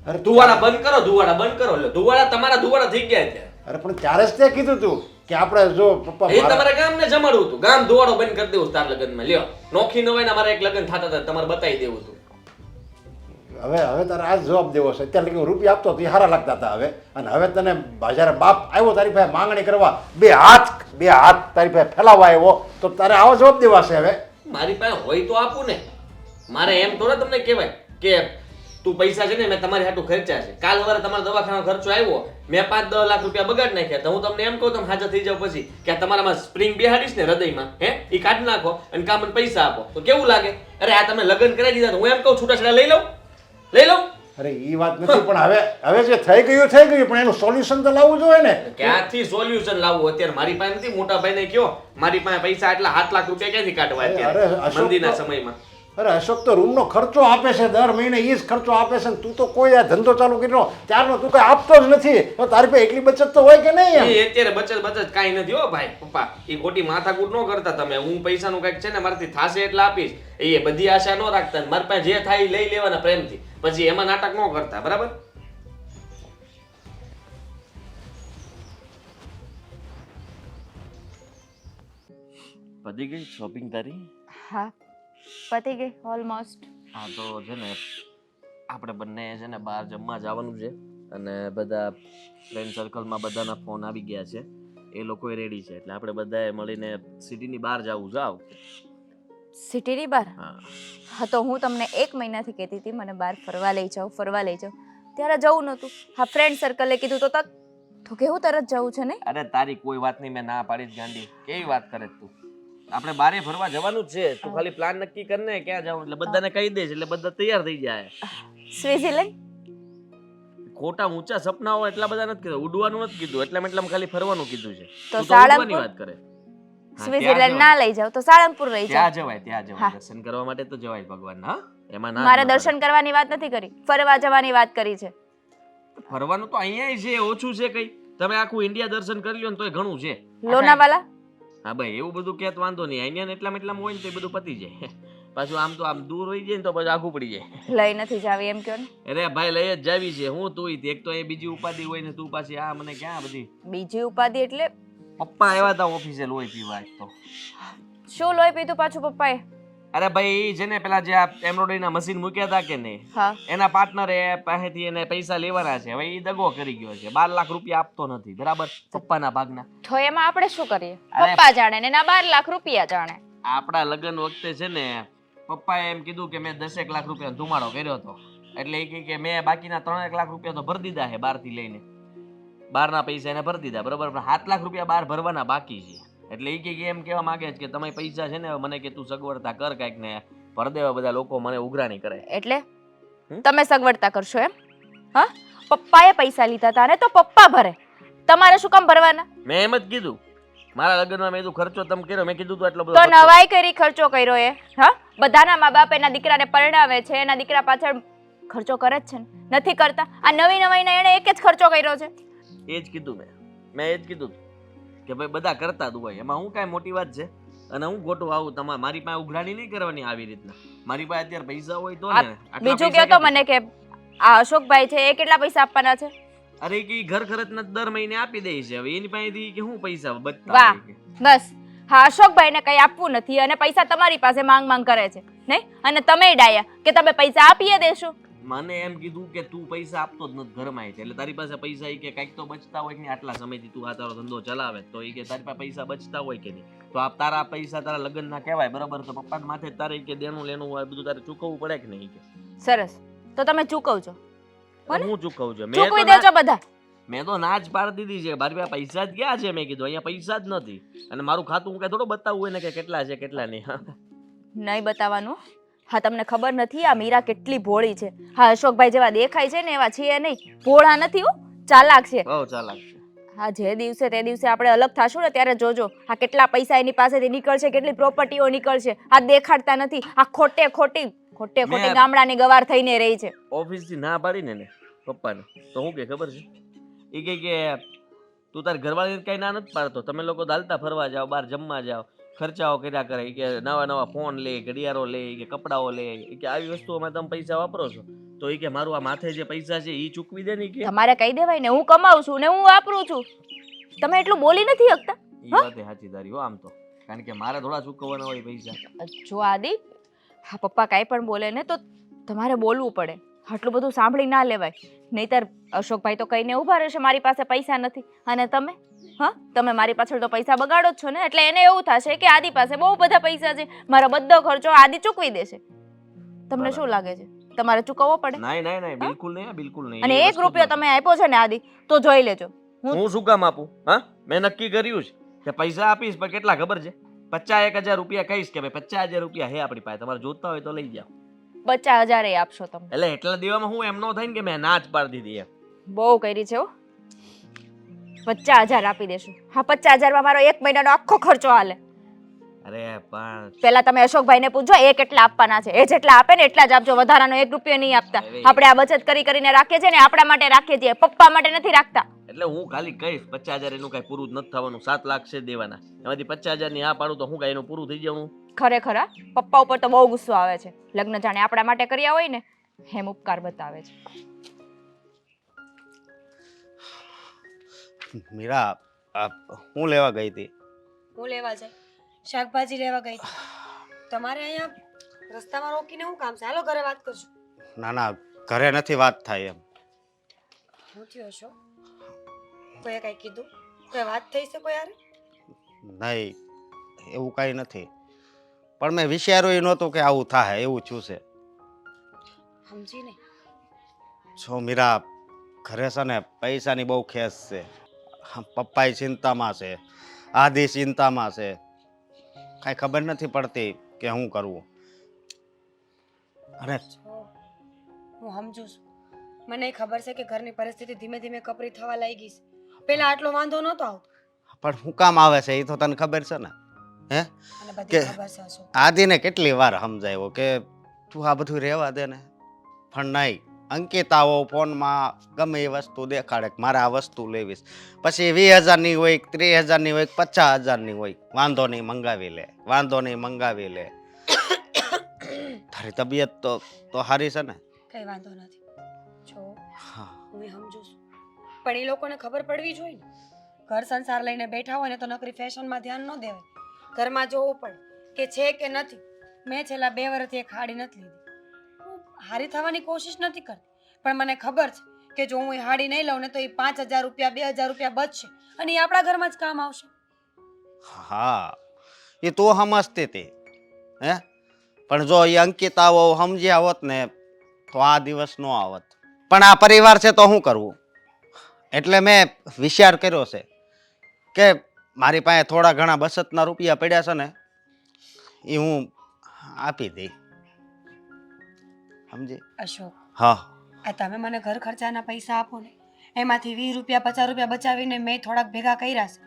અરે ધુવાડા બંધ કરો, ધુવાડા બંધ કરો. એટલે ધુવાડા તમારા ધુવાડા થઈ ગયા છે. અરે પણ ત્યારે જ તે કીધું તું કે આપણે જો પપ્પા એ મારા- તમારે ગામને જમાડવું હતું. ગામ ધુવાડો બંધ કરી દેવું તાર લગ્નમાં. લ્યો, નોખી ન હોય ને અમારે એક લગ્ન થતા હતા, તમારે બતાવી દેવું હતું. હવે તારે આ જ જવાબ દેવો છે. અત્યારે લગી હું રૂપિયા આપતો તો એ સારા લાગતા હતા હવે, અને હવે તને જ્યારે બાપ આવ્યો તારી પાસે માંગણી કરવા, બે હાથ તારી પાસે ફેલાવવા આવ્યો, તો તારે આવો જવાબ દેવાશે હવે. મારી પાસે હોય તો આપું ને. મારે એમ થોડા તમને કહેવાય કે તું પૈસા છે ને મેં તમારી હાટું ખર્ચા છે. કાલ સવારે તમારા દવાખાના ખર્ચો આવ્યો, મેં 5-10 લાખ રૂપિયા બગાડ નાખ્યા, તો હું તમને એમ કહું તમે હાજર થઈ જાવ પછી કે આ તમારામાં સ્પ્રિંગ બેહાડીશ ને હૃદયમાં, એ કાઢી નાખો અને કામ મને પૈસા આપો, તો કેવું લાગે? અરે આ તમે લગ્ન કરાવી દીધા, તો હું એમ કહું છૂટાછેડા લઈ લઉં. અરે એ વાત નથી, પણ હવે જે થઈ ગયું પણ એનું સોલ્યુશન તો લાવવું જોઈએ ને. ક્યાંથી સોલ્યુશન લાવવું? અત્યારે મારી પાસે નથી. મોટા ભાઈને કયો મારી પાસે પૈસા એટલા 7 લાખ રૂપિયા ક્યાંથી કાઢવા અરે, અત્યારે અશોક મંદીના તો- સમયમાં? અરે અશોક તો રૂમનો ખર્ચો આપે છે દર મહિને, એ જ ખર્ચો આપે છે, ને તું તો કોઈ આ ધંધો ચાલુ કર્યો ત્યારનો તું કઈ આપતો જ નથી. તો તારી પાસે એટલી બચત તો હોય કે નહીં એમ? એ અત્યારે બચત કાંઈ નથી હો ભાઈ પપ્પા. એ ખોટી માથાકૂટ ન કરતા તમે. હું પૈસાનું કંઈક છે ને મારાથી થાશે એટલે આપીશ. એ બધી આશા ન રાખતા. મારી પાસે જે થાય એ લઈ લેવાના પ્રેમથી. પછી એમાં નાટક ન કરતા, બરાબર? પતી ગઈ શોપિંગ તારી? હા, પતી ગઈ ઓલમોસ્ટ. હા, તો છે ને આપણે બંને છે ને બહાર જમવા જવાનું છે, અને બધા ફ્રેન્ડ સર્કલમાં બધાના ફોન આવી ગયા છે. એ લોકોએ રેડી છે, એટલે આપણે બધાએ મળીને સિટીની બહાર જવું. જાવ. સિટીની બહાર? હા. હા, તો હું તમને 1 મહિનાથી કહેતી હતી મને બહાર ફરવા લઈ જાઓ ત્યારે જવું નહોતું. હા, ફ્રેન્ડ સર્કલે કીધું તો કેવું તરત જવું છે નહીં? અરે તારી કોઈ વાત નહીં, મેં ના પાડી જ ગાંડી. કેવી વાત કરે તું? આપણે બારે ફરવા જવાનું જ છે. તું ખાલી પ્લાન નક્કી કર ને ક્યાં જવું, એટલે બધાને કહી દેજ, એટલે બધા તૈયાર થઈ જાય. સ્વિટ્ઝરલેન્ડ? ખોટા ઊંચા સપના હોય એટલા બધા નથી કીધું, ઉડવાનું નથી કીધું, એટલે ખાલી ફરવાનું કીધું છે. તો તું ઉડવાની સાળંગપુર? વાત કરે. હા, સ્વિટ્ઝરલેન્ડ ત્યાં ના લઈ જાવ તો સાળંગપુર લઈ જાઓ. ત્યાં જવાય. દર્શન કરવા માટે તો જવાય ભગવાન. હા, એમાં ના મારે જ ના દર્શન કરવાની વાત નથી કરી, ફરવા જવાની વાત કરી છે. પડે. ફરવાનું તો અહીંયા છે, ઓછું છે કઈ. તમે આખું ઇન્ડિયા દર્શન કરી લ્યો ને તોય ઘણું છે. લોનાવાલા? હા ભાઈ, એવું બધું ક્યાંક વાંધો નહીં. અહીંયા એટલામાં હોય ને તો એ બધું પતી જાય. પાછું આમ દૂર હોય જાય ને તો પછી આઘું પડી જાય. લઈ નથી જાવી એમ કયો ને? અરે ભાઈ, લઈ જ જાવી છે. હું તું એક તો એ બીજી ઉપાધિ હોય ને તું પાછી આ મને ક્યાં બધી. બીજી ઉપાધિ એટલે પપ્પા આવ્યા હતા ઓફિસે લોહી પીવા આજ તો. શું લોહી પીધું પાછું પપ્પાએ? અરે ભાઈ, ઈ છે ને પેલા જે આ એમ્બ્રોઇડરીના મશીન મૂક્યા હતા કે નહીં, હા. એના પાર્ટનરે પાસેથી એને પૈસા લેવાના છે. હવે એ દગો કરી ગયો છે. 12 લાખ રૂપિયા આપતો નથી, બરાબર? પપ્પાના ભાગના. તો એમાં આપણે શું કરીએ? અરે. પપ્પા જાણે ને એના 12 લાખ રૂપિયા જાણે. આપણા લગ્ન વખતે છે ને પપ્પાએ એમ કીધું કે મેં 10 લાખ રૂપિયા ધુમાડો કર્યો હતો. એટલે એ કહે કે મેં બાકીના 3 લાખ રૂપિયા તો ભરી દીધા છે બહારથી લઈને. બહારના પૈસા એને ભરી દીધા, બરાબર? પણ 7 લાખ રૂપિયા બહાર ભરવાના બાકી છે. એટલે એ કે એમ કહેવા માંગે છે કે તમે પૈસા છે ને મને કે તું સગવડતા કર કાંઈક ને ભર દેવા. બધા લોકો મને ઉઘરાણી કરે. એટલે તમે સગવડતા કરશો એમ? હા, પપ્પાએ પૈસા લીધા હતા ને તો પપ્પા ભરે, તમારે શું કામ ભરવાના? મેં એમ જ કીધું. મારા લગ્નમાં મેં કીધું ખર્ચો તમે કર્યો, મેં કીધું તો એટલો બધો તો ખર્ચો. નવાઈ કરી ખર્ચો કર્યો એ? હા, બધાના મા બાપ એના દીકરાને પરણાવે છે, એના દીકરા પાછળ ખર્ચો કરે જ છે ને? નથી કરતા? આ નવીને એણે એક જ ખર્ચો કર્યો છે. એ જ કીધું મેં એ જ કીધું કે ભાઈ બધા કરતા જ હોય, એમાં હું કાંઈ મોટી વાત છે? અને હું ખોટું આવું તમારે મારી પાસે ઉઘરાણી નહીં કરવાની આવી રીતના. મારી પાસે અત્યારે પૈસા હોય તો ને. આટલા બીજું પૈસા કહો તો ક્યાંથી? મને કે આ અશોકભાઈ છે એ કેટલા પૈસા આપવાના છે? અરે કે ઈ ઘર ખર્ચના દર મહિને આપી દે છે. હવે એની પાસેથી કે હું પૈસા બચતા વાહ, હોય કે. બસ. હા, અશોકભાઈને કઈ આપવું નથી અને પૈસા તમારી પાસે માંગ કરે છે નહીં? અને તમે ડાયા કે તમે પૈસા આપીએ દેશો. મને એમ કીધું કે તું પૈસા આપતો જ નથી ઘરમાં છે, એટલે તારી પાસે પૈસા ઈ કે કાંઈક તો બચતા હોય કે નહીં. આટલા સમયથી તું આ તારો ધંધો ચલાવે તો ઈ કે તારી પાસે પૈસા બચતા હોય કે નહીં. તો આ તારા પૈસા તારા લગ્નના કહેવાય, બરાબર? તો પપ્પા માથે તારે ઈ કે દેણું લેણું હોય બધું તારે ચૂકવવું પડે કે નહીં ઈ કે. સરસ, તો તમે ચૂકવજો. હું ચૂકવું છું? ચૂકવી દેજો બધા. મેં તો ના જ પાડી દીધી છે. મારી પાસે પૈસા જ ક્યાં છે? મેં કીધું અહીંયા પૈસા જ નથી. અને મારું ખાતું હું કઈ થોડું બતાવવું હોય ને કે કેટલા છે કેટલા નહીં. નહીં બતાવવાનું. હા, તમને ખબર નથી આ મીરા કેટલી ભોળી છે. હા, અશોકભાઈ જેવા દેખાય છે ને એવા છે નહીં. ભોળા નથી હો, ચાલાક છે. બહુ ચાલાક છે. હા, જે દિવસે તે દિવસે આપણે અલગ થાશું ને ત્યારે જોજો આ કેટલા પૈસા એની પાસેથી નીકળશે, કેટલી પ્રોપર્ટીઓ નીકળશે. આ દેખાડતા નથી. આ ખોટી મેં- ગામડાની ગવાર થઈને રહી છે. ઓફિસથી ના પાડીને ને પપ્પાને તો હું કે ખબર છે? એ કહે કે તું તારી ઘરવાળીને કઈ ના નથી પાડતો, તમે લોકો દાલતા ફરવા જાઓ, બહાર જમવા જાઓ, ખર્ચાઓ કર્યા કરે, કે નવા ફોન લે, ઘડિયાળો લે, કે કપડાઓ લે, કે આવી વસ્તુઓમાં તમે પૈસા વાપરો છો. તો એ કે મારું આ માથે જે પૈસા છે એ ચૂકવી દે ને કે તમારે કહી દેવાય ને હું કમાઉં છું ને હું વાપરું છું. તમે એટલું બોલી નથી શકતા. એ વાતે સાચી તારી હો આમ તો, કારણ કે મારે થોડા ચૂકવવાના હોય પૈસા. જો આદિ, હા પપ્પા કાંઈ પણ બોલે ને તો તમારે બોલવું પડે. આટલું બધું સાંભળી ના લેવાય. નહીતર અશોકભાઈ તો કહીને ઊભા રહેશે મારી પાસે પૈસા નથી. અને તમે તમે મારી પાછળ તો પૈસા બગાડો જ છો ને, એટલે એને એવું થશે કે આદિ પાસે બહુ બધા પૈસા છે, મારો બધો ખર્ચો આદિ ચૂકવી દેશે. તમને શું લાગે છે તમારે ચૂકવવો પડે? નહીં, બિલકુલ નહીં, બિલકુલ નહીં. અને 1 રૂપિયો તમે આપ્યો છે ને આદિ, તો જોઈ લેજો. હું શું કામ આપું? હા, મેં નક્કી કર્યું છે કે પૈસા આપીશ, પણ કેટલા ખબર છે? 50-1000 રૂપિયા કહીશ કે ભાઈ 50,000 રૂપિયા હે આપણી પાસે, તમારે જોતા હોય તો લઈ જાઓ. 50,000 આપશો તમે? એટલે એટલા દેવામાં હું એમ ન થાય ને કે મેં ના જ પાડી દીધી એમ. બહુ કરી છે હો. 50,000 આપી દેશું. હા, 50,000 માં મારો 1 મહિનાનો આખો ખર્ચો હાલે. અરે પણ પેલા તમે અશોકભાઈ ને પૂછજો એ કેટલા આપવાના છે. એ જેટલા આપે ને એટલા જ આપજો, વધારાનો 1 રૂપિયો નહીં આપતા. આપણે આ બચત કરીને રાખીએ છીએ ને, આપણા માટે રાખીએ છીએ, પપ્પા માટે નથી રાખતા. એટલે હું ખાલી કહીશ 50,000 એનું કઈ પૂરું જ નથી થવાનું, 7 લાખ છે દેવાના. એમાંથી 50,000 ની હા પાડું તો હું કઈ એનું પૂરું થઈ જવાનું? ખરેખર પપ્પા ઉપર તો બહુ ગુસ્સો આવે છે. લગ્ન જાણે આપણા માટે કર્યા હોય ને એમ ઉપકાર બતાવે છે. મીરા, હું લેવા ગઈ હતી? હું લેવા જાય શાકભાજી લેવા ગઈ હતી. તમારે અહીંયા રસ્તામાં રોકીને હું કામ છે? હાલો ઘરે વાત કરશું. ના, ઘરે નથી વાત થાય એમ. શું થયું અશોક? કોઈએ કઈ કીધું? કોઈ વાત થઈ છે કોઈ યાર? નહીં, એવું કાંઈ નથી, પણ મેં વિચાર્યું નહોતું કે આવું થાય, એવું થયું છે. સમજી નહીં. જો મીરા, ઘરે છે ને પૈસાની બહુ ખેસ છે. પપ્પાએ ચિંતામાં છે, આદિ ચિંતામાં છે, કાંઈ ખબર નથી પડતી કે શું કરવું. અને હું સમજુ છું. મને ખબર છે કે ઘરની પરિસ્થિતિ ધીમે ધીમે કપરી થવા લાગી છે. પેલા આટલો વાંધો નહોતો આવતો. પણ શું કામ આવે છે એ તો તને ખબર છે ને? હે, અને બધી કે ખબર છે અશોક. આદિને કેટલી વાર સમજાવ્યો કે તું આ બધું રહેવા દે ને, પણ નહીં. અંકિતાઓ ફોનમાં ગમે એ વસ્તુ દેખાડે કે મારે આ વસ્તુ લેવીશ, પછી 20,000 ની હોય, 30,000 ની હોય, 50,000 ની હોય. વાંધો નહીં, મંગાવી લે, વાંધો નહીં, મંગાવી લે. તારી તબિયત તો સારી છે ને? કઈ વાંધો નથી. જો હા, હું સમજુ છું, પણ એ લોકોને ખબર પડવી જોઈએ ને. ઘર સંસાર લઈને બેઠા હોય ને તો નકરી ફેશનમાં ધ્યાન ન દેવાય. ઘરમાં જોવું પડે કે છે કે નથી. મેં છેલ્લા 2 વર્ષથી એક હાડી નથી લીધી. હું હારી થવાની કોશિશ નથી કરતી, પણ મને ખબર છે કે જો હું એ હાડી નહીં લઉં ને તો એ 5,000 રૂપિયા 2,000 રૂપિયા બચશે અને એ આપણા ઘરમાં જ કામ આવશે. હા, એ તું સમજતી હતી. હે, પણ જો એ અંકિતાઓ સમજ્યા હોત ને તો આ દિવસ ન આવત. પણ આ પરિવાર છે તો શું કરવું? એટલે મેં વિચાર કર્યો છે કે મારી પાસે થોડા ઘણા બચતના રૂપિયા પડ્યા છે ને, એ હું આપી દઈ. સમજી? અશોક, હા, આ તમે મને ઘર ખર્ચાના પૈસા આપો ને, એમાંથી 20 રૂપિયા 50 રૂપિયા બચાવીને મેં થોડાક ભેગા કર્યા છે.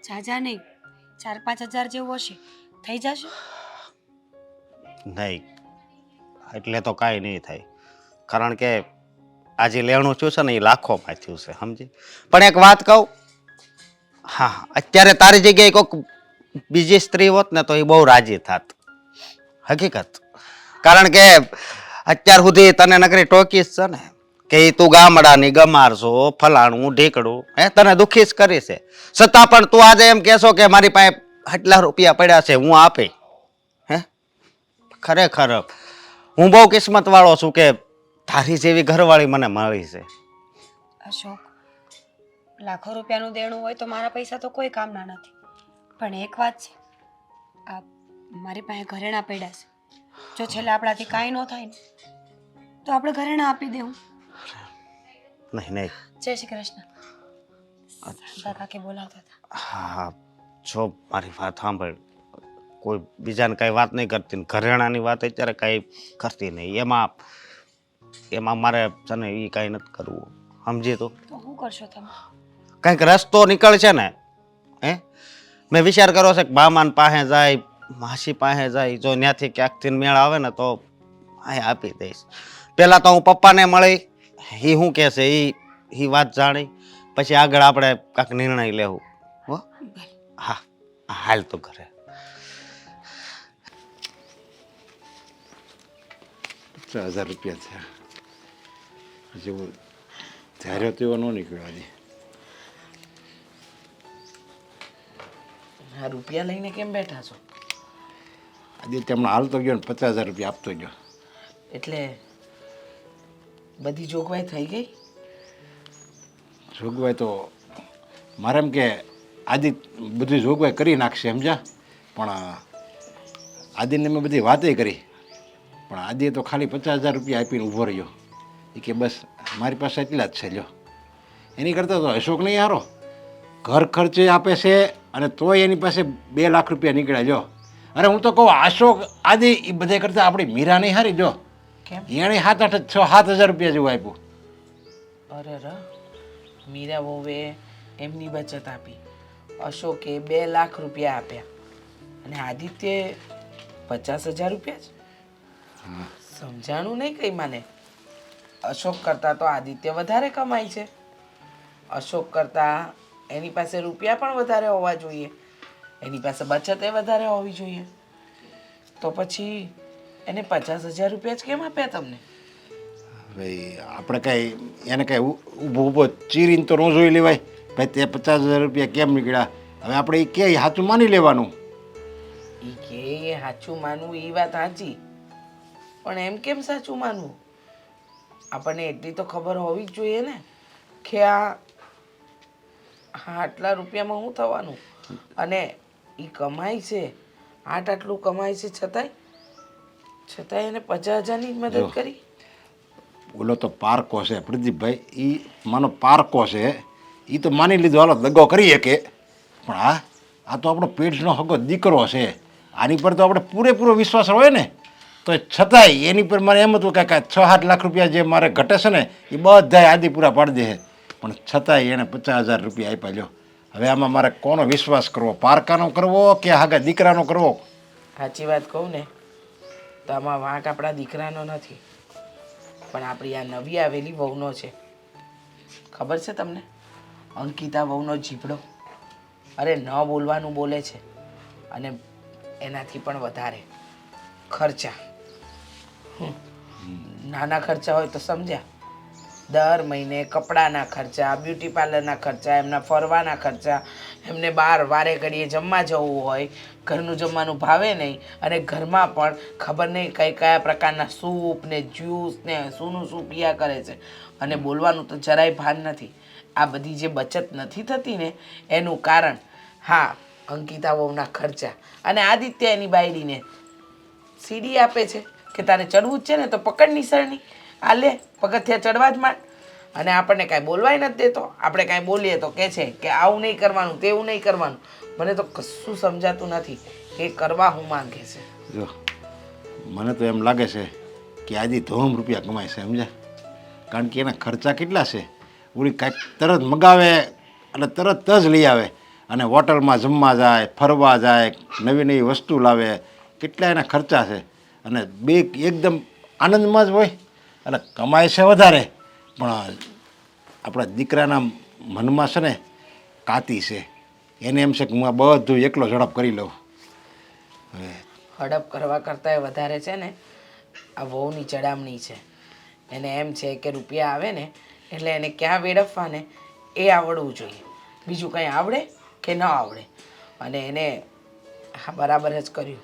જાજા નહીં, 4-5 હજાર જેવું હશે, થઈ જશે. નહીં, એટલે તો કાંઈ નહીં થાય, કારણ કે આજે લેણું થયું છે ને એ લાખોમાં થયું છે. સમજી? પણ એક વાત કહું, હા, અત્યારે તારી જગ્યાએ કોઈક બીજી સ્ત્રી હોત ને તો એ બહુ રાજી થાત. હકીકત. કારણ કે અત્યાર સુધી તને નકરી ટોકી છે ને કે તું ગામડાની ગમાર છો, ફલાણું ઢીકડું, હે, તને દુઃખી જ કરી છે. છતાં પણ તું આજે એમ કહેશો કે મારી પાસે આટલા રૂપિયા પડ્યા છે, હું આપે. હે, ખરેખર હું બહુ કિસ્મત વાળો છું કે તારી જેવી ઘરવાળી મને મળી છે. અશોક, લાખો રૂપિયાનું દેણું હોય તો મારા પૈસા તો કોઈ કામના નથી. પણ એક વાત છે, આ મારી પાસે ઘરેણાં પડ્યા છે. જો છેલ્લે આપણાથી કાંઈ ન થાય ને તો આપણે ઘરેણાં આપી દેવું. નહીં. જય શ્રી કૃષ્ણ. કાકી બોલાવતા હતા. હા, જો મારી વાત સાંભળ, કોઈ બીજાને કઈ વાત નહીં કરતી ને ઘરેણાની વાત અત્યારે કઈ કરતી નહીં. એમાં મારે છે ને એ કઈ નથી કરવું. સમજી તું? તો શું કરશો તમે? કંઈક રસ્તો નીકળશે ને. હે, મેં વિચાર કર્યો છે કે બામાન પાસે જાય, માસી પાસે જાય, જો ત્યાંથી ક્યાંકથી મેળ આવે ને તો અહીં આપી દઈશ. પેલા તો હું પપ્પાને મળી, એ શું કહેશે એ વાત જાણી, પછી આગળ આપણે કાંઈક નિર્ણય લેવું. હો, હા, હાલ તો ઘરે. 50,000 રૂપિયા થયા. જેવું ધાર્યો તેવો ન નીકળ્યો આજે. આ રૂપિયા લઈને કેમ બેઠા છો? આજે તેમણે હાલતો ગયો ને 50,000 રૂપિયા આપતો ગયો. એટલે બધી જોગવાઈ થઈ ગઈ? જોગવાઈ તો મારે એમ કે આદિ બધી જોગવાઈ કરી નાખશે સમજ્યા, પણ આદિને મેં બધી વાતે કરી, પણ આદિએ તો ખાલી 50,000 રૂપિયા આપીને ઊભો રહ્યો. એ કે બસ મારી પાસે એટલા જ છે લ્યો. એની કરતાં તો અશોક નહીં હારો, ઘર ખર્ચે આપે છે અને તોય એની પાસે 2 લાખ રૂપિયા નીકળ્યા લ્યો. અરે હું તો કહું અશોક આદિ એ બધે કરતાં આપણી મીરા નહીં હારી જો. કેમ? એણે 7,000 રૂપિયા જેવું આપ્યું. અરે ર મીરા વહુએ એમની બચત આપી, અશોકે 2 લાખ રૂપિયા આપ્યા અને આદિત્યે 50,000 રૂપિયા જ. સમજાણું નહીં કઈ મને. અશોક કરતાં તો આદિત્ય વધારે કમાય છે. અશોક કરતાં એની પાસે રૂપિયા પણ વધારે હોવા જોઈએ, એની પાસે બચત એ વધારે હોવી જોઈએ. તો પછી એને 50,000 રૂપિયા જ કેમ આપ્યા તમને? ભાઈ આપણે કાંઈ એને કાંઈ ઊભો ચીરીને તો ન જોઈ લેવાય ભાઈ તે 50,000 રૂપિયા કેમ નીકળ્યા. હવે આપણે એ કે સાચું માની લેવાનું. એ કે એ સાચું માનવું એ વાત સાચી, પણ એમ કેમ સાચું માનવું? આપણને એટલી તો ખબર હોવી જ જોઈએ ને કે આટલા રૂપિયામાં શું થવાનું. અને એ કમાય છે, આટલું કમાય છે છતાંય એને 50,000ની જ મદદ કરી. ઓલો તો પારકો છે પ્રદીપભાઈ, એ માનો પારકો છે, એ તો માની લીધો હાલો દગો કરીએ કે, પણ આ તો આપણો પેટનો હગો દીકરો છે, આની પર તો આપણે પૂરેપૂરો વિશ્વાસ હોય ને. તો છતાંય એની પર મારે એમ હતું કે 6-8 લાખ રૂપિયા જે મારે ઘટે છે ને એ બધાય આદિ પૂરા પાડી દે, પણ છતાંય એણે 50,000 રૂપિયા આપ્યા લ્યો. હવે આમાં મારે કોનો વિશ્વાસ કરવો, પારકાનો કરવો કે હાગા દીકરાનો કરવો? સાચી વાત કહું ને તો આમાં વાંક આપણા દીકરાનો નથી, પણ આપણી આ નવી આવેલી વહુનો છે. ખબર છે તમને? અંકિતા વહુનો જીભડો. અરે ન બોલવાનું બોલે છે, અને એનાથી પણ વધારે ખર્ચા. નાના ખર્ચા હોય તો સમજ્યા, દર મહિને કપડાના ખર્ચા, બ્યુટી પાર્લરના ખર્ચા, એમના ફરવાના ખર્ચા, એમને બહાર વારે ઘડીએ જમવા જવું હોય, ઘરનું જમવાનું ભાવે નહીં, અને ઘરમાં પણ ખબર નહીં કયા પ્રકારના સૂપ ને જ્યુસ ને શું પીયા કરે છે, અને બોલવાનું તો જરાય ભાન નથી. આ બધી જે બચત નથી થતી ને એનું કારણ હા અંકિતા વહુના ખર્ચા. અને આદિત્ય એની બાયડીને સીડી આપે છે કે તારે ચડવું જ છે ને તો પકડ નિસરણી, આ લે પગથિયા ચડવા જ માંડ. અને આપણને કાંઈ બોલવાય નથી દેતો. આપણે કાંઈ બોલીએ તો કહે છે કે આવું નહીં કરવાનું, તેવું નહીં કરવાનું. મને તો કશું સમજાતું નથી કે કરવા હું માંગે છે. જો મને તો એમ લાગે છે કે આજે ધોમ રૂપિયા કમાય છે સમજ્યા, કારણ કે એના ખર્ચા કેટલા છે. ઓલી કાંઈક તરત મગાવે એટલે તરત જ લઈ આવે, અને હોટલમાં જમવા જાય, ફરવા જાય, નવી નવી વસ્તુ લાવે, કેટલા એના ખર્ચા છે. અને બે એકદમ આનંદમાં જ હોય એટલે કમાય છે વધારે, પણ આપણા દીકરાના મનમાં છે ને કાતી છે. એને એમ છે કે હું આ બધું એકલો ઝડપ કરી લઉં. હવે હડપ કરવા કરતાં વધારે છે ને આ વહુની ચડામણી છે. એને એમ છે કે રૂપિયા આવે ને એટલે એને ક્યાં વેડફવા ને એ આવડવું જોઈએ, બીજું કંઈ આવડે કે ન આવડે. અને એને હા બરાબર જ કર્યું.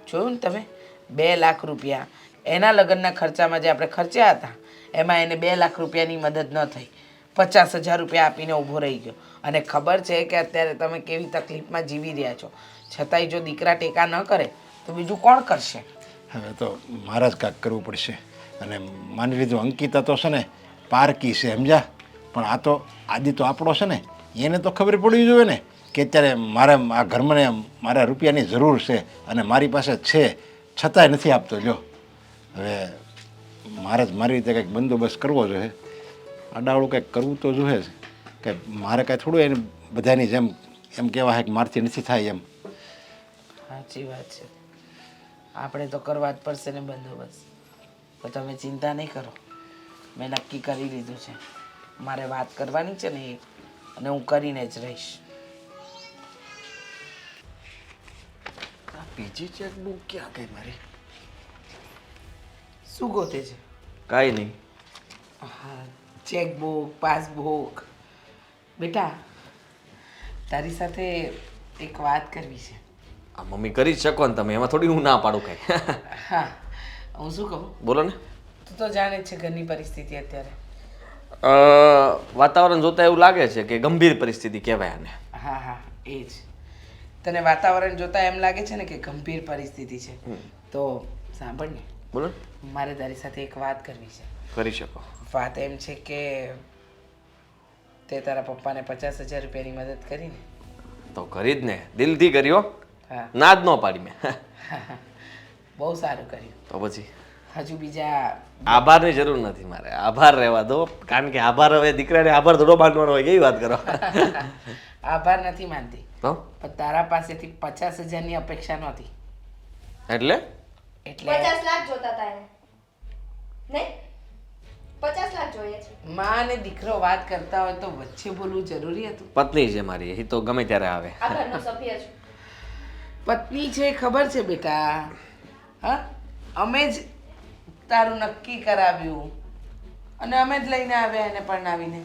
જોયું ને તમે, 2 લાખ રૂપિયા એના લગ્નના ખર્ચામાં જે આપણે ખર્ચ્યા હતા એમાં એને 2 લાખ રૂપિયાની મદદ ન થઈ, 50,000 રૂપિયા આપીને ઊભો રહી ગયો. અને ખબર છે કે અત્યારે તમે કેવી તકલીફમાં જીવી રહ્યા છો, છતાંય જો દીકરા ટેકા ન કરે તો બીજું કોણ કરશે? હવે તો મારે જ કાંઈક કરવું પડશે. અને માની લીધું અંકિતા તો છે ને પારકી છે સમજ્યા, પણ આ તો આદિ તો આપણો છે ને, એને તો ખબર પડવી જોઈએ ને કે અત્યારે મારે આ ઘરમાં મારે રૂપિયાની જરૂર છે અને મારી પાસે છે, છતાંય નથી આપતો. જો હવે મારે જ મારી રીતે કંઈક બંદોબસ્ત કરવો જોઈએ, આડાવડું કંઈક કરવું તો જોઈએ જ. કે મારે કાંઈ થોડું એને બધાની જેમ એમ કહેવાય કે મારથી નથી થાય એમ. સાચી વાત છે, આપણે તો કરવા જ પડશે ને બંદોબસ્ત. તો તમે ચિંતા નહીં કરો, મેં નક્કી કરી લીધું છે, મારે વાત કરવાની છે ને એ, અને હું કરીને જ રહીશ. બીજી ચેકબુક ક્યાં ગઈ મારી? શું ગોતે છે? કાંઈ નહીં, ચેકબુક પાસબુક. બેટા તારી સાથે એક વાત કરવી છે. આ મમ્મી કરી જ શકો ને તમે, એમાં થોડી હું ના પાડું કઈ. હા હું શું કહું, બોલો ને. તું તો જાણે જ છે ઘરની પરિસ્થિતિ અત્યારે. વાતાવરણ જોતા એવું લાગે છે કે ગંભીર પરિસ્થિતિ કહેવાય આને. હા હા એ જ. તને વાતાવરણ જોતા એમ લાગે છે ને કે ગંભીર પરિસ્થિતિ છે, તો સાંભળ ને, બોલો ને. મારે તારી સાથે એક વાત કરવી છે. કરી શકો. વાત એમ છે કે તે તારા પપ્પાને 50,000 રૂપિયાની મદદ કરી ને. તો કરી જ ને, દિલથી કર્યો. હા ના જ ન પાડી મેં. બહુ સારું કર્યું. તો પછી હજુ બીજા આભારની જરૂર નથી મારે, આભાર રહેવા દો. કારણ કે આભાર હવે દીકરાને આભાર થોડો બાંધવાનો હોય, કેવી વાત કરો. આભાર નથી માનતી, તો પણ તારા પાસેથી 50,000ની અપેક્ષા નહોતી. એટલે એટલે 50 લાખ જોતા હતા એને નહીં 50 લાખ જોઈએ છે. માં અને દીકરો વાત કરતા હોય તો વચ્ચે બોલવું જરૂરી હતું? પત્ની છે મારી, એ તો ગમે ત્યારે આવે. આ ઘરનો સભ્ય છું. પત્ની છે ખબર છે બેટા, હા અમે જ તારું નક્કી કરાવ્યું અને અમે જ લઈને આવ્યા એને પરણાવીને.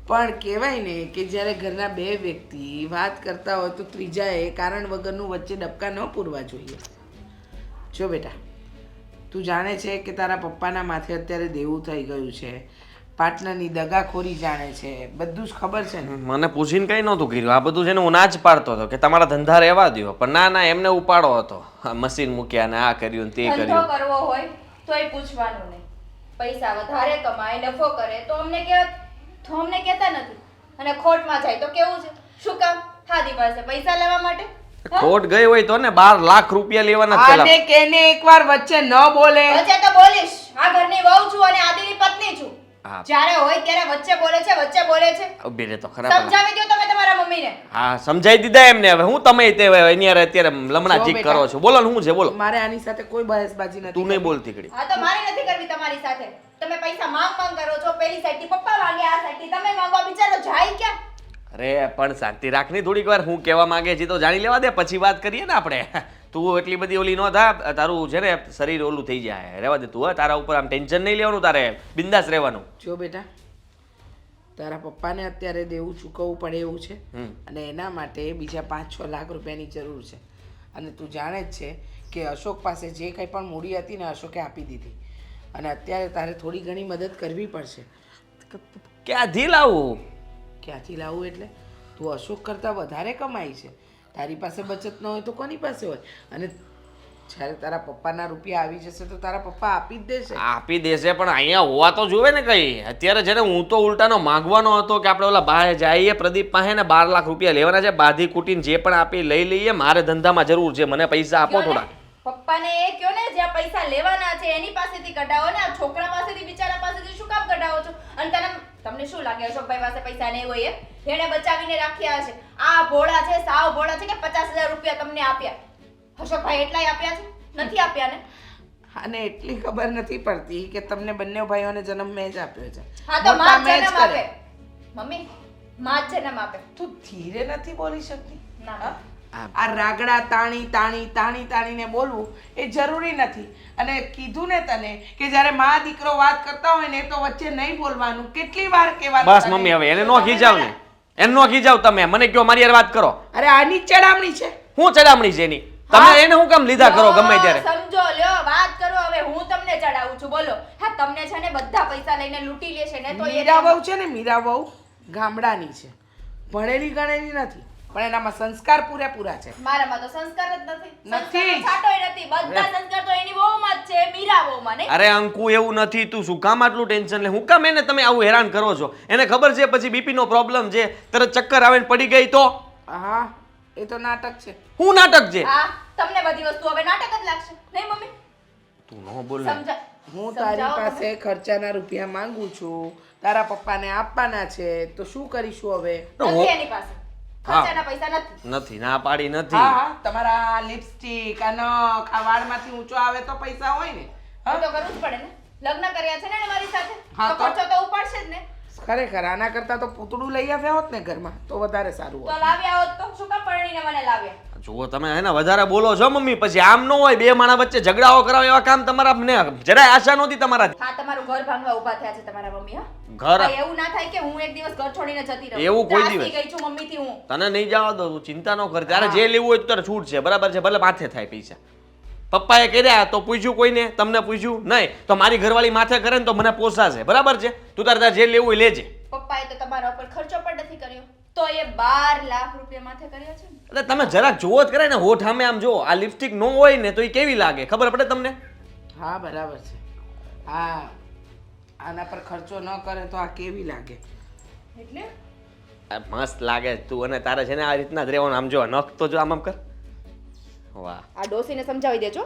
પણ કહેવાય ને કે જ્યારે ઘરના બે વ્યક્તિ વાત કરતા હોય તો ત્રીજાએ કારણ વગરનું વચ્ચે ડબકા ન પૂરવા જોઈએ. જો બેટા તું જાણે છે કે તારા પપ્પાના માથે અત્યારે દેવું થઈ ગયું છે, પાર્ટનરની દગાખોરી જાણે છે, બધું જ ખબર છે ને. મને પૂછીને કઈ નહોતું કર્યું. આ બધું છે ને હું ના જ પાડતો હતો કે તમારા ધંધા રહેવા દો, પણ ના ના એમને ઉપાડો હતો. મશીન મૂક્યા ને આ કર્યું ને તે ધંધો કર્યું. કરવો હોય તોય પૂછવાનું નહીં. પૈસા વધારે કમાય નફો કરે તો અમને કહેતા નથી, અને ખોટમાં જાય તો કેવું છે? શું કામ? હાદી પાસે પૈસા લેવા માટે. ખોટ ગઈ હોય તો ને 12 લાખ રૂપિયા લેવાના જ પેલા. આને કેને એકવાર વચ્ચે ન બોલે. વચ્ચે તો બોલીશ. આ ઘરની વહુ છું અને આદિની પત્ની છું. હા. જ્યારે હોય ત્યારે વચ્ચે બોલે છે. ઉભી રહે તો ખરા પેલા. સમજાવી દો તમે તમારા મમ્મીને. હા સમજાઈ દીધા એમને. હવે હું તમે તે એની હારે અત્યારે લમણા જો ચીક બેટા. કરો છો. બોલો ને, શું છે બોલો. મારે આની સાથે કોઈ બહેસબાજી નથી. તું નહીં બોલતી કડી. હા તો મારી નથી કરવી તમારી સાથે. તમે પૈસા માંગ કરો છો. પેલી સાઈડથી પપ્પા માંગે, આ સાઈડથી તમે માંગો. બિચારો જાય ક્યાં? અરે પણ શાંતિ રાખની થોડીક વાર. હું કહેવા માંગે છે તો જાણી લેવા દે, પછી વાત કરીએ ને આપણે. તું એટલી બધી ઓલી ન થા, તારું છે ને શરીર ઓલું થઈ જાય. રહેવા દે તું. હા તારા ઉપર આમ ટેન્શન નહીં લેવાનું, તારે બિંદાસ રહેવાનું. જો બેટા તારા પપ્પાને અત્યારે દેવું ચૂકવવું પડે એવું છે, અને એના માટે બીજા 5-6 લાખ રૂપિયાની જરૂર છે. અને તું જાણે જ છે કે અશોક પાસે જે કંઈ પણ મૂડી હતી ને અશોકે આપી દીધી, અને અત્યારે તારે થોડી ઘણી મદદ કરવી પડશે. ક્યાંથી લાવું? ક્યાંથી લાવવું એટલે તું અશોક કરતાં વધારે કમાઈ છે, તારી પાસે બચત ન હોય તો કોની પાસે હોય? અને જ્યારે તારા પપ્પાના રૂપિયા આવી જશે તો તારા પપ્પા આપી જ દેશે. આપી દેશે, પણ અહીંયા હોવા તો જોવે ને કઈ. અત્યારે છે ને હું તો ઉલટાનો માંગવાનો હતો કે આપણે ઓલા બહાર જઈએ પ્રદીપ પાસે ને 12 લાખ રૂપિયા લેવાના છે, બાધી કુટીને જે પણ આપી લઈ લઈએ. મારે ધંધામાં જરૂર છે, મને પૈસા આપો થોડા. પપ્પાને એ કયો ને જ્યાં પૈસા લેવાના છે એની પાસેથી કઢાવો ને. આ છોકરા પાસેથી બિચારા પાસેથી શું કામ કઢાવો છો? અને તમને શું લાગે અશોકભાઈ પાસે પૈસા નહીં હોય? એને બચાવીને રાખ્યા છે. આ ભોળા છે, સાવ ભોળા છે કે 50,000 રૂપિયા તમને આપ્યા. અશોકભાઈ એટલાય આપ્યા છે? નથી આપ્યા ને. અને એટલી ખબર નથી પડતી કે તમને બંને ભાઈઓને જન્મ મેં જ આપ્યો છે. હા તો મોટા માં મેં જ જન્મ કર્યા. આપે. મમ્મી માં જન્મ આપે. તું ધીરે નથી બોલી શકતી? ના. આ રાગડા તાણીને બોલવું એ જરૂરી નથી. અને કીધું ને તને કે જ્યારે માં દીકરો વાત કરતા હોય ને તો વચ્ચે નહીં બોલવાનું. કેટલી વાર કહેવાનું? બસ મમ્મી હવે એને નો ખીજાવ ને, એને નો ખીજાવ. તમે મને કયો મારી યાર વાત કરો. અરે આની ચડામણી છે. હું ચડામણી છે એની? તમે એને હું કામ લીધા કરો ગમે ત્યારે? સમજો લ્યો વાત કરો. હવે હું તમને ચડાવું છું બોલો. હા તમને છે ને બધા પૈસા લઈને લૂંટી લેશે ને તો મીરા વહુ છે ને, મીરા વહુ ગામડાની છે, ભણેલી ગણેલી નથી, પણ એનામાં સંસ્કાર પૂરેપૂરા છે. મારામાં તો સંસ્કાર જ નથી. નથી. સંસ્કારનો છાંટોય નથી. બધા સંસ્કાર તો એની વહુમાં જ છે, મીરા વહુમાં નહીં. અરે અંકુ એવું નથી. તું શું કામ આટલું ટેન્શન લે? હું કામ એને તમે આવું હેરાન કરો છો? એને ખબર છે પછી બીપી નો પ્રોબ્લેમ છે, તરત ચક્કર આવે ને પડી ગઈ તો? હા એ તો નાટક છે. હું નાટક છે? હા તમને બધી વસ્તુ હવે નાટક જ લાગશે નહીં મમ્મી? તું નો બોલ ને. સમજા. હું તારી પાસે ખર્ચાના રૂપિયા માંગુ છું, તારા પપ્પાને આપવાના છે, તો શું કરીશું હવે? નથી એની પાસે ખર્ચાના પૈસા નથી. નથી ના પાડી નથી. હા હા તમારા લિપસ્ટિક આ નખ આ વાળમાંથી ઊંચો આવે તો પૈસા હોય ને. એ તો કરવું જ પડે ને. લગ્ન કર્યા છે ને એને મારી સાથે, હા તો તો? ખર્ચો તો ઉપાડશે જ ને. ખરેખર આના કરતાં તો પૂતળું લઈ આવ્યા હોત ને ઘરમાં તો વધારે સારું તો હોત. લાવ્યા હોત તો શું કામ પરણીને મને લાવ્યા? જુઓ તમે હે ને વધારે બોલો છો મમ્મી, પછી આમ ન હોય. બે માણા વચ્ચે ઝઘડાઓ કરાવે એવા કામ તમારા મને જરાય આશા નહોતી તમારાથી. હા તમારું ઘર ભાંગવા ઊભા થયા છે તમારા મમ્મી. હા ઘર ભાઈ, એવું ના થાય કે હું એક દિવસ ઘર છોડીને જતી રહું. એવું કોઈ ત્રાસી દિવસ. ગઈ છું મમ્મીથી હું. તને નહીં જવા દો, તું ચિંતા ન કર. તારે જે લેવું હોય તારે છૂટ છે, બરાબર છે. ભલે માથે થાય પૈસા. પપ્પાએ કર્યા તો પૂછ્યું કોઈને, તમને પૂછ્યું નહીં તો મારી ઘરવાળી માથે કરે ને તો મને પોસાશે, બરાબર છે. તું તારે જે લેવું હોય લેજે. પપ્પાએ તો તમારા ઉપર ખર્ચો પણ નથી કર્યો, તો એ 12 લાખ રૂપિયા માથે કર્યો છે ને. એટલે તમે જરાક જોવો જ કરાય ને, હોઠ સામે આમ જો. આ લિપસ્ટિક ન હોય ને તો એ કેવી લાગે ખબર પડે તમને? હા બરાબર છે. હા, આના પર ખર્ચો ન કરે તો આ કેવી લાગે? એટલે આ મસ્ત લાગે તું, અને તારે છે ને આ રીતના જ રહેવાનું. આમ જો નખ તો જો આમ કર. વાહ. આ ડોસીને સમજાવી દેજો.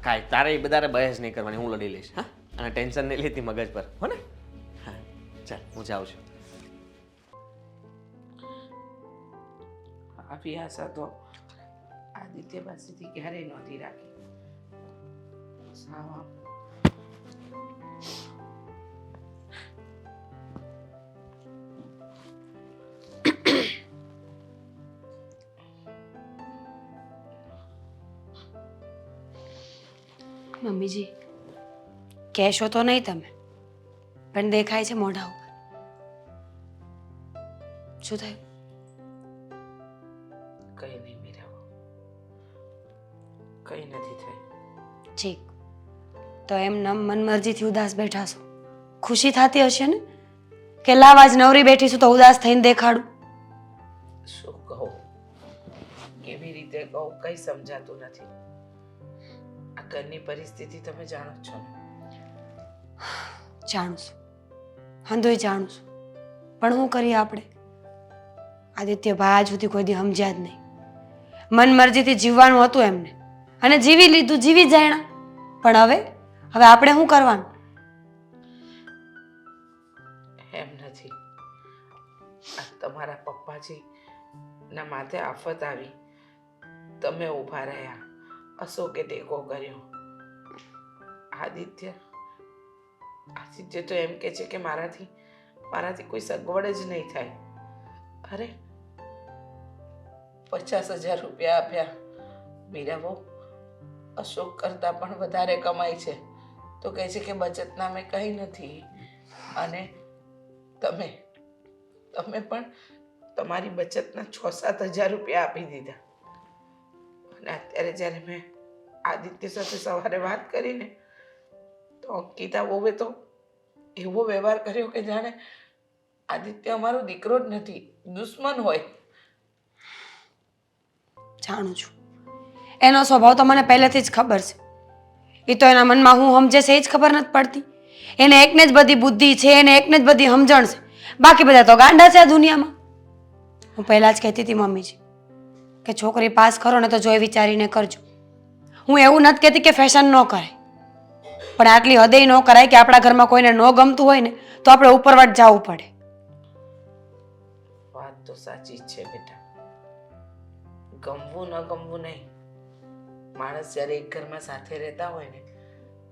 કાંઈ તારે એ બધારે બહેસ નહીં કરવાની, હું લડી લઈશ. હા, અને ટેન્શન નહીં લેતી મગજ પર, હો ને? હા ચાલ, હું જાઉં છું. આવી આશા તો આદિત્ય પાસેથી ક્યારેય નહોતી રાખી. સાવ આમ. મમ્મીજી, કહેશો તો નહીં તમે, પણ દેખાય છે મોઢા ઉપર. શું થયું? કઈ નહીં મીરાઓ, કઈ નથી થયું. ઠીક, તો એમ મનમરજીથી ઉદાસ બેઠા છો. ખુશી થતી હશે ને કે લાવ આજ નવરી બેઠી છું તો ઉદાસ થઈને દેખાડું. શું કહું, કેવી રીતે કહું, કઈ સમજાતું નથી. આ ઘરની પરિસ્થિતિ તમે જાણો જ છો ને. જાણું છું, હંધોય જાણું છું, પણ શું કરીએ આપણે? આદિત્યભાઈ આજ સુધી કોઈ દી સમજ્યા જ નહીં. મનમરજીથી જીવવાનું હતું એમને, અને જીવી લીધું, જીવી જાણ્યા. પણ હવે આપણે શું કરવાનું? એમ નથી, આ તમારા પપ્પાજી ના માથે આફત આવી, તમે ઊભા રહ્યા, અશોકે ટેકો કર્યો. આદિત્ય તો એમ કે છે કે મારાથી કોઈ સગવડ જ નહીં થાય. અરે 50,000 રૂપિયા આપ્યા. મીરાબો અશોક કરતા પણ વધારે કમાય છે, તો કહે છે કે બચત નામે કંઈ નથી. અને તમે પણ તમારી બચતના 6-7 હજાર રૂપિયા આપી દીધા. અને અત્યારે જ્યારે મેં આદિત્ય સાથે સવારે વાત કરીને તો અંકિતા વહુએ તો એવો વ્યવહાર કર્યો કે જાણે આદિત્ય અમારો દીકરો જ નથી, દુશ્મન હોય. જાણું છું, એનો સ્વભાવ તો મને પહેલેથી જ ખબર છે. એ તો એના મનમાં હું સમજે છે એ જ ખબર નથી પડતી. એને એકને જ બધી બુદ્ધિ છે, એને એકને જ બધી સમજણ છે, બાકી બધા તો ગાંડા છે આ દુનિયામાં. હું પહેલાં જ કહેતી હતી મમ્મીજી કે છોકરી પાસ કરો ને તો જોઈ વિચારીને કરજો. હું એવું નથી કહેતી કે ફેશન ન કરાય, પણ આટલી હદે ન કરાય કે આપણા ઘરમાં કોઈને ન ગમતું હોય ને તો આપણે ઉપરવાટ જવું પડે. વાત તો સાચી જ છે બેટા, ગમવું ન ગમવું નહીં. માણસ જ્યારે એક ઘરમાં સાથે રહેતા હોય ને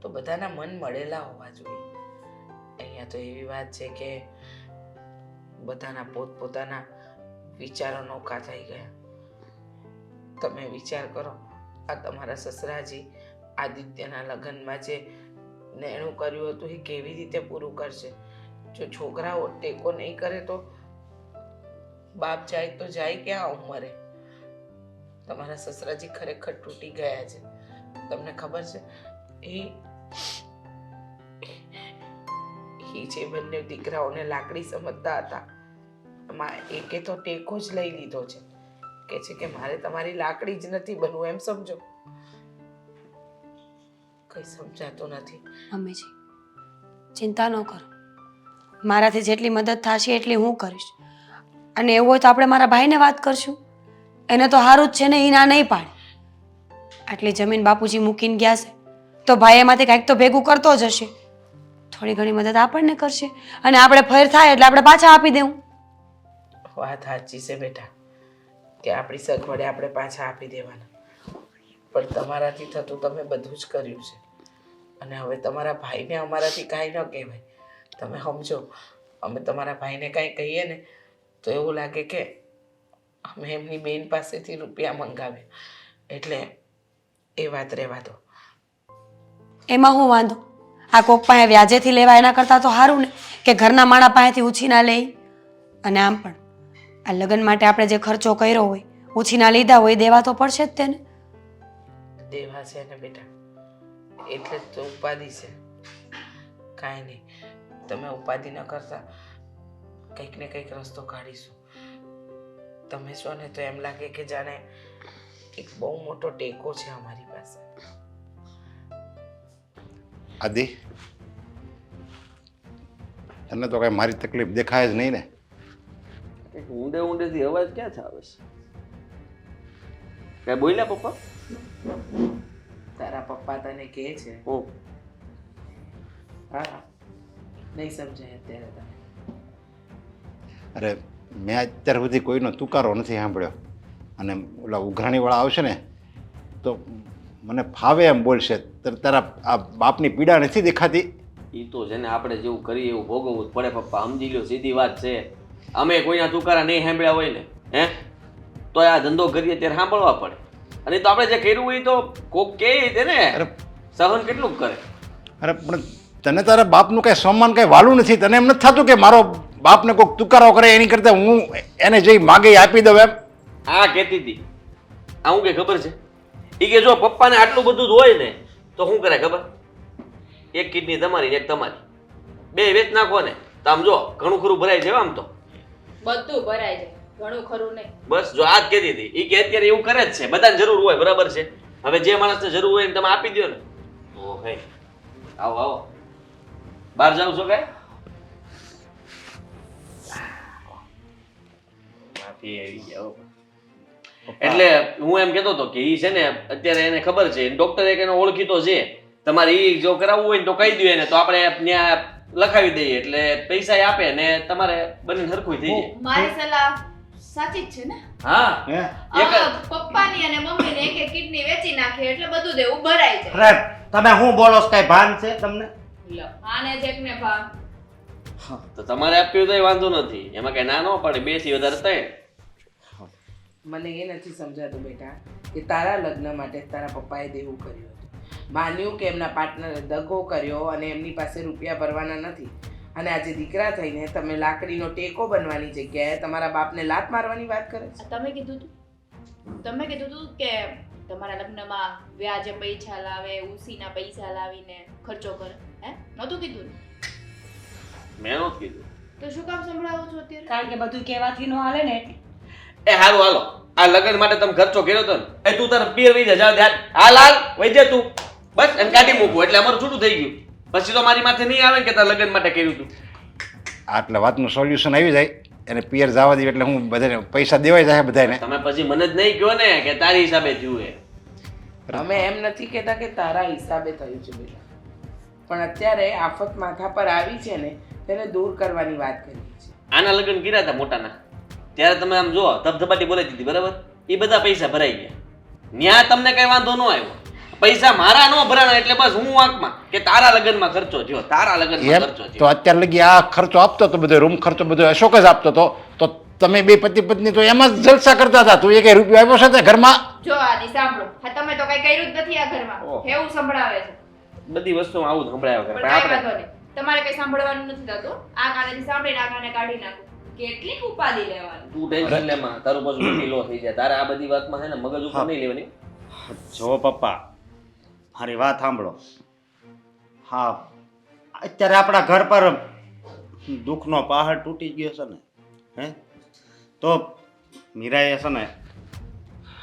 તો બધાના મન મળેલા હોવા જોઈએ. અહીંયા તો એવી વાત છે કે બધાના પોતપોતાના વિચારો નોખા થઈ ગયા. તમે વિચાર કરો, આ તમારા સસરાજી આદિત્યના લગ્નમાં જે નેણું કર્યું હતું એ કેવી રીતે પૂરું કરશે? જો છોકરાઓ ટેકો નહીં કરે તો બાપ જાય તો જાય ક્યાં ઉંમરે? તમારા સસરાજી ખરેખર તૂટી ગયા છે. તમને ખબર છે, એ જે બંને દીકરાઓને લાકડી સમજતા હતા, એમાં એકે તો ટેકો જ લઈ લીધો છે. કે છે કે મારે તમારી લાકડી જ નથી બનવું, એમ સમજો. કઈ સમજાતું નથી. મમ્મીજી, ચિંતા ન કરો, મારાથી જેટલી મદદ થશે એટલી હું કરીશ. અને એવું હોય તો આપણે મારા ભાઈને વાત કરશું, એને તો સારું જ છે ને, એ ના નહીં પાડે. આટલી જમીન બાપુજી મૂકીને ગયા છે તો ભાઈ એમાંથી કાંઈક તો ભેગું કરતો જ હશે. થોડી ઘણી મદદ આપણને કરશે અને આપણે ફેર થાય એટલે આપણે પાછા આપી દેવું. વાત સાચી છે બેટા કે આપણી સગવડે આપણે પાછા આપી દેવાના, પણ તમારાથી થતું તમે બધું જ કર્યું છે. અને હવે તમારા ભાઈને અમારાથી કાંઈ ન કહેવાય. તમે સમજો, અમે તમારા ભાઈને કાંઈ કહીએ ને તો એવું લાગે કે અમે એમની બેન પાસેથી રૂપિયા મંગાવ્યા એટલે એ વાત રહેવા દો. એમાં હું વાંધો? આ કોક પાસે વ્યાજેથી લેવા એના કરતાં તો સારું ને કે ઘરના માણા પાસેથી ઉછીના લે. અને આમ પણ આ લગ્ન માટે આપણે જે ખર્ચો કર્યો હોય, ઉછીના લીધા હોય, દેવા તો પડશે જ તેને. દેવા છે ને બેટા, એટલે જ તો ઉપાધિ છે. કાંઈ નહીં, તમે ઉપાધિ ન કરતા કંઈક ને કંઈક રસ્તો કાઢીશું. તમે છો ને તો એમ લાગે કે જાણે એક બહુ મોટો ટેકો છે અમારી પાસે. આદિ, તને તો કઈ મારી તકલીફ દેખાય જ નહીં ને? ઊંડે ઊંડેથી અવાજ ક્યાંથી આવે છે? કઈ બોલ્યા પપ્પા? તારા પપ્પા તને કહે છે. ઓ હા, નહીં સમજાય અત્યારે તને. અરે મેં અત્યાર સુધી કોઈનો તુકારો નથી સાંભળ્યો, અને ઓલા ઉઘરાણીવાળા આવશે ને તો મને ફાવે એમ બોલશે. તારા આ બાપની પીડા નથી દેખાતી? ઈ તો છે ને આપણે જેવું કરીએ એવું ભોગવવું જ પડે પપ્પા, સમજી લ્યો, સીધી વાત છે. અમે કોઈના તુકારા નહીં સાંભળ્યા હોય ને તો આ ધંધો કરીએ ત્યારે સાંભળવા પડે. અને તો આપણે જે કર્યું હોય તો કોક કહે તેને સહન કેટલું કરે. અરે પણ તને તારા બાપનું કઈ સન્માન કઈ વાલું નથી? તને એમ નથી થતું કે મારો બાપને કોઈક તુકારો કરે એની કરતાં હું એને જે માગે એ આપી દઉં એમ? આ કહેતી હતી, આવું કે ખબર છે, એ કે જો પપ્પાને આટલું બધું જ હોય ને તો શું કરે ખબર? એક કિડની તમારી ને એક તમારી, બે વેચ નાખો ને તો આમ જો ઘણું ખરું ભરાઈ જાય. આમ તો બધું ભરાય છે, ઘણું ખરું નહીં. બસ જો આ જ કહેતી હતી, એ કે અત્યારે એવું કરે જ છે, બધાને જરૂર હોય, બરાબર છે. હવે જે માણસને જરૂર હોય એને તમે આપી દો ને. ઓ હે, આવો આવો, બહાર જાવ છો કઈ? માફી આવી ગયા. એટલે હું એમ કહેતો હતો કે ઈ છે ને અત્યારે એને ખબર છે, ડોક્ટર એક એનો ઓળખીતો છે, તમારે ઈ જો કરાવવું હોય ને તો કહી દો એને, તો આપણે ત્યાં લખાવી દઈએ એટલે પૈસા આપે ને તમારે બંને સરખું થઈ જાય. મારી સલાહ સાચી જ છે ને? હા, એક પપ્પાની અને મમ્મીની એક એક કિડની વેચી નાખીએ એટલે બધું દેવું ભરાઈ જાય. અરે તમે શું બોલો છો? કઈ ભાન છે તમને? લો, આને જ એકને ભાગ. તો તમારે આપ્યું તો વાંધો નથી, એમાં કઈ ના ન પડે, 2 થી વધારે 3. મને એ નથી સમજાતું બેટા કે તારા લગ્ન માટે તારા પપ્પાએ દેવું કર્યું હતું. માન્યું કે એમના પાર્ટનરે દગો કર્યો અને એમની પાસે રૂપિયા ભરવાના નથી, અને આજે દીકરા થઈને તમે લાકડીનો ટેકો બનવાની જગ્યાએ તમારા બાપને લાત મારવાની વાત કરે છે. તમે કીધું તું કે તમારા લગ્નમાં વ્યાજે પૈસા લાવે, ઉસીના પૈસા લાવીને ખર્ચો કરે. નહોતું કીધું ને? મેં નહોતું કીધું. તો શું કામ સંભળાવો છો અત્યારે? કારણ કે બધું કહેવાથી ન હાલે ને. એ હારું હાલો, આ લગ્ન માટે તમે ખર્ચો કર્યો હતો ને, એ તું તારે પિયર વઈ જા, જા હાલ હાલ વઈ જા તું, બસ એને કાઢી મૂકવું એટલે અમારું છૂટું થઈ ગયું. પછી તો મારી માથે નહીં આવે ને કે તારે લગ્ન માટે કર્યું હતું. આટલે વાતનું સોલ્યુશન આવી જાય, એને પિયર જવા દઈએ એટલે હું બધાને પૈસા દેવાઈ જાય બધાને. તમે પછી મને જ નહીં કહો ને કે તારી હિસાબે થયું એ. અમે એમ નથી કહેતા કે તારા હિસાબે થયું છે બેટા, પણ અત્યારે આફત માથા પર આવી છે ને તેને દૂર કરવાની વાત કરી છે. આના લગ્ન કર્યા હતા મોટાના, ત્યારે તમે આમ જો ધબધબાટી બોલાવી દીધી, બરાબર? એ બધા પૈસા ભરાઈ ગયા, ન્યા તમને કઈ વાંધો ન આવ્યો. પૈસા મારા ન ભરાણા એટલે બસ હું વાંકમાં કે તારા લગ્નમાં ખર્ચો થયો, તારા લગ્નમાં ખર્ચો તો થયો. અત્યાર લગી આ ખર્ચો આપતો હતો, બધો રૂમ ખર્ચો બધો અશોક જ આપતો હતો, તો તમે બે પતિ પત્ની તો એમાં જ જલસા કરતા હતા. તું એક રૂપિયો આપ્યો છે ઘરમાં? જો આની સાંભળો, હા તમે તો કઈ કર્યું જ નથી આ ઘરમાં, એવું સંભળાવે છે. બધી વસ્તુમાં આવું જ સંભળાયા કરે. પણ પણ કાંઈ આપણે વાંધો નહીં, તમારે કઈ સાંભળવાનું નથી થતું. આ કાનેથી સાંભળીને આ કાને કાઢી નાખો. કેટલી ઉપાધિ લેવાની? તું ટેન્શન લે માં, તારું પાછું બીપી લો થઈ જાય. તારે આ બધી વાતમાં છે ને મગજ ઉપર નહીં લેવાની. જો પપ્પા, મારી વાત સાંભળો. હા, અત્યારે આપણા ઘર પર દુઃખનો પહાડ તૂટી ગયો છે ને, તો મીરાએ છે ને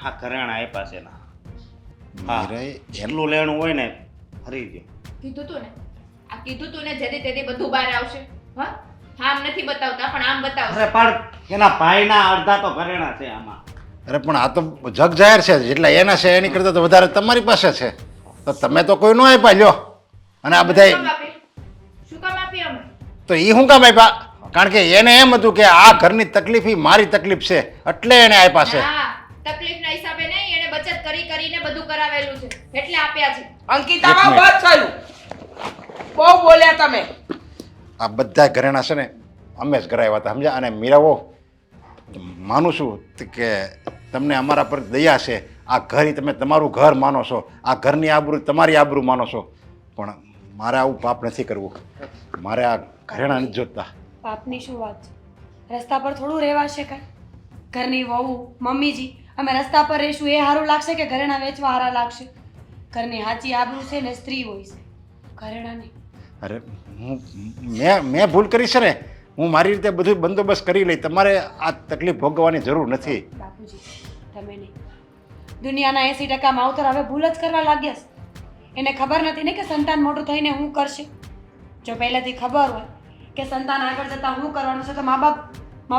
આ ઘરેણા આપ્યા છે ને, હા, જેટલું લેણું હોય ને ફરી ગયો. કીધું તું ને, આ કીધું તું ને, જેથી તેથી બધું બહાર આવશે. હા, આમ નથી બતાવતા પણ આમ બતાવશે. અરે પણ એના ભાઈના અડધા તો ઘરેણા છે આમાં. અરે પણ આ તો જગ જાહેર છે, જેટલા એના છે એની કરતાં તો વધારે તમારી પાસે છે, તો તમે તો કોઈ ન આપ્યા લ્યો. અને આ બધા શું કામ આપી અમે? તો એ શું કામ આપ્યા? કારણ કે એને એમ હતું કે આ ઘરની તકલીફ ઈ મારી તકલીફ છે એટલે એને આપ્યા છે. ના, તકલીફના હિસાબે નહીં, એને બચત કરી કરીને બધું કરાવેલું છે એટલે આપ્યા છે. અંકિતામાં બસ થયું, બહુ બોલ્યા તમે. આ બધા ઘરેણા છે ને અમે જ કરાવ્યા હતા, સમજ્યા? અને મીરાઓ માનું છું કે તમને અમારા પર દયા છે. આ ઘર ઈ તમે તમારું ઘર માનો છો, આ ઘરની આબરૂ તમારી આબરૂ માનો છો, પણ મારે આવું પાપ નથી કરવું. મારે આ ઘરેણા નથી જોતા. પાપની શું વાત છે? રસ્તા પર થોડું રહેવાશે કાંઈ? ઘરની વહુ મમ્મીજી અમે રસ્તા પર રહીશું એ સારું લાગશે કે ઘરેણા વેચવા સારા લાગશે? ઘરની સાચી આબરૂ છે ને સ્ત્રી હોય છે, ઘરેણા નહીં. અરે મેં ભૂલ કરી છે ને, હું મારી રીતે બધું બંદોબસ્ત કરી લઈ. તમારે આ તકલીફ ભોગવવાની જરૂર નથી. બાપુજી તમે નહીં. દુનિયાના 80% માવતર હવે ભૂલ જ કરવા લાગ્યા છે. એને ખબર નથી ને કે સંતાન મોટું થઈને શું કરશે. જો પહેલાથી ખબર હોય કે સંતાન આગળ જતાં શું કરવાનું છે તો મા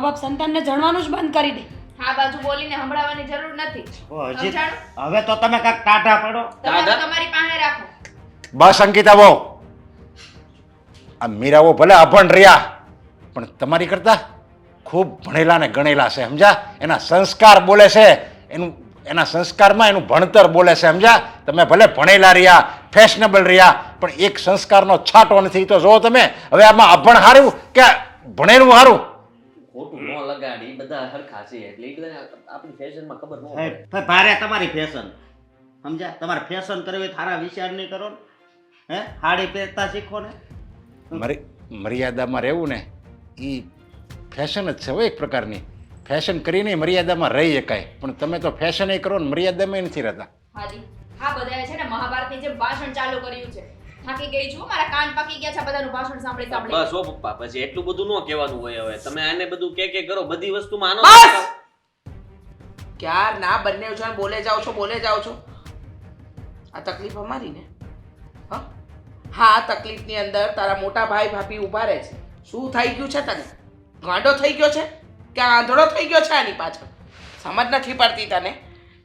બાપ સંતાનને જણવાનું જ બંધ કરી દે. આ બાજુ બોલીને સંભળાવવાની જરૂર નથી. હજી સમજાણું? હવે તો તમે કાંઈક ટાઢા પડો. તમારું તમારી પાસે રાખો. બસ અંકિતા બહુ, આ મીરાઓ ભલે અભણ રહ્યા પણ તમારી કરતા ખૂબ ભણેલા ને ગણેલા છે, સમજ્યા? એના સંસ્કાર બોલે છે, એના સંસ્કારમાં એનું ભણતર બોલે છે, સમજ્યા? તમે ભલે ભણેલા રહ્યા, ફેશનેબલ રહ્યા, પણ એક સંસ્કારનો છાંટો નથી. તો જો તમે હવે આમાં અભણ હારું કે ભણેલું હારું? ખોટું ન લગાડી, બધા હરખા છે એટલે એ બધા આપણી ફેશનમાં ખબર ન હે, પડે. ભાઈ ભારે તમારી ફેશન સમજ્યા? તમારે ફેશન કરવી હોય સારા વિચાર નહીં કરો ને. હે, સાડી પહેરતા શીખો ને. મર્યાદામાં રહેવું ને એ ફેશન જ છે હો, એક પ્રકારની. ફેશન કરીને મર્યાદામાં રહી શકાય, પણ તમે તો ફેશન એ કરો ને મર્યાદામાં નથી રહેતા. હાજી હા બધાએ છે ને મહાભારતની જેમ ભાષણ ચાલુ કર્યું છે. થાકી ગઈ છું, મારા કાન પાકી ગયા છે બધાનું ભાષણ સાંભળી સાંભળી. બસ ઓ પપ્પા, પછી એટલું બધું ન કહેવાનું હોય. હવે તમે આને બધું કે કરો, બધી વસ્તુમાં આનો બસ! ક્યાર ના બંને જણ બોલે જાઓ છો. આ તકલીફ અમારી ને? હા હા, આ તકલીફની અંદર તારા મોટા ભાઈ ભાભી ઊભા રહે છે. શું થઈ ગયું છે તને? ગાંડો થઈ ગયો છે કે આંધળો થઈ ગયો છે આની પાછળ? સમજ નથી પડતી તને?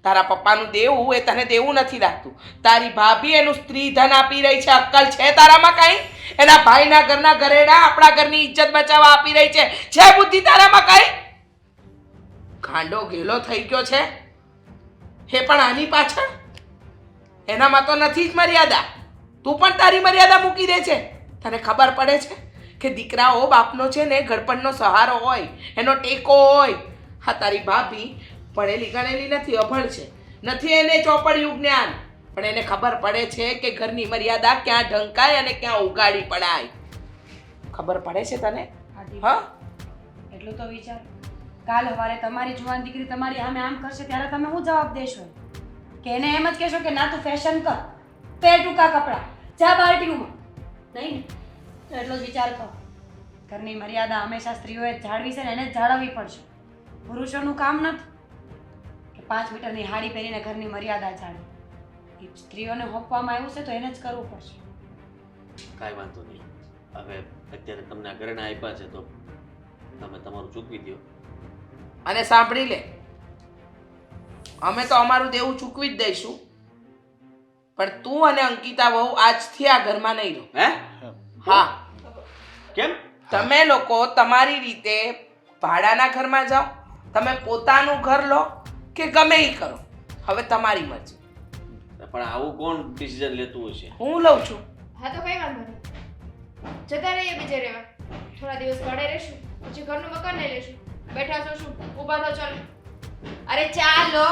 તારા પપ્પાનું દેવું એ તને દેવું નથી લાગતું. તારી ભાભી એનું સ્ત્રી ધન આપી રહી છે. અક્કલ છે તારામાં કાંઈ? એના ભાઈના ઘરના ઘરેણા આપણા ઘરની ઇજ્જત બચાવવા આપી રહી છે. છે બુદ્ધિ તારામાં કાંઈ? ગાંડો ગેલો થઈ ગયો છે હે, પણ આની પાછળ એનામાં તો નથી જ મર્યાદા. તું પણ તારી મર્યાદા મૂકી દે છે. તને ખબર પડે છે કે દીકરાઓ બાપનો છે ને ઘડપણનો સહારો હોય, એનો ટેકો હોય. હા, તારી ભાભી ભણેલી ગણેલી નથી, અભણ છે, નથી એને ચોપડિયું જ્ઞાન, પણ એને ખબર પડે છે કે ઘરની મર્યાદા ક્યાં ઢંકાય અને ક્યાં ઉગાડી પડાય. ખબર પડે છે તને? હા, એટલું તો વિચાર. કાલ સવારે તમારી જુવાન દીકરી તમારી સામે આમ કરશે ત્યારે તમે શું જવાબ દેશો? કે એને એમ જ કહેશો કે ના તું ફેશન કર, પહેર ટૂંકા કપડાં, જા પાર્ટીઓમાં? નહીં ને? એટલો જ વિચાર કરો. ઘરની મર્યાદા હંમેશા સ્ત્રીઓએ જાળવી છે ને એને જ જાળવવી પડશે. પુરુષોનું કામ નથી કે 5 મીટરની હાડી પહેરીને ઘરની મર્યાદા જાળવી. એ સ્ત્રીઓને હોપવામાં આવ્યું છે તો એને જ કરવું પડશે. કાંઈ વાંધો નહીં. હવે અત્યારે તમને આ ઘરેણા આપ્યા છે તો તમે તમારું ચૂકવી દો. અને સાંભળી લે, અમે તો અમારું દેવું ચૂકવી જ દઈશું, પણ તું અને અંકિતા વહુ આજથી આ ઘરમાં નહીં રહો. હે? હા, કેમ? તમે લોકો તમારી રીતે ભાડાના ઘરમાં જાઓ, તમે પોતાનું ઘર લો કે ગમે એ કરો, હવે તમારી મરજી. પણ આવું કોણ ડિસિઝન લેતું હશે? હું લઉં છું. હા તો કઈ વાંધો નહીં, જતા રહીએ બીજે રહેવા. થોડા દિવસ ભાડે રહેશું, પછી ઘરનું મકાન લઈ લેશું. બેઠા છો શું? ઊભા થો ચાલો. અરે ચાલો.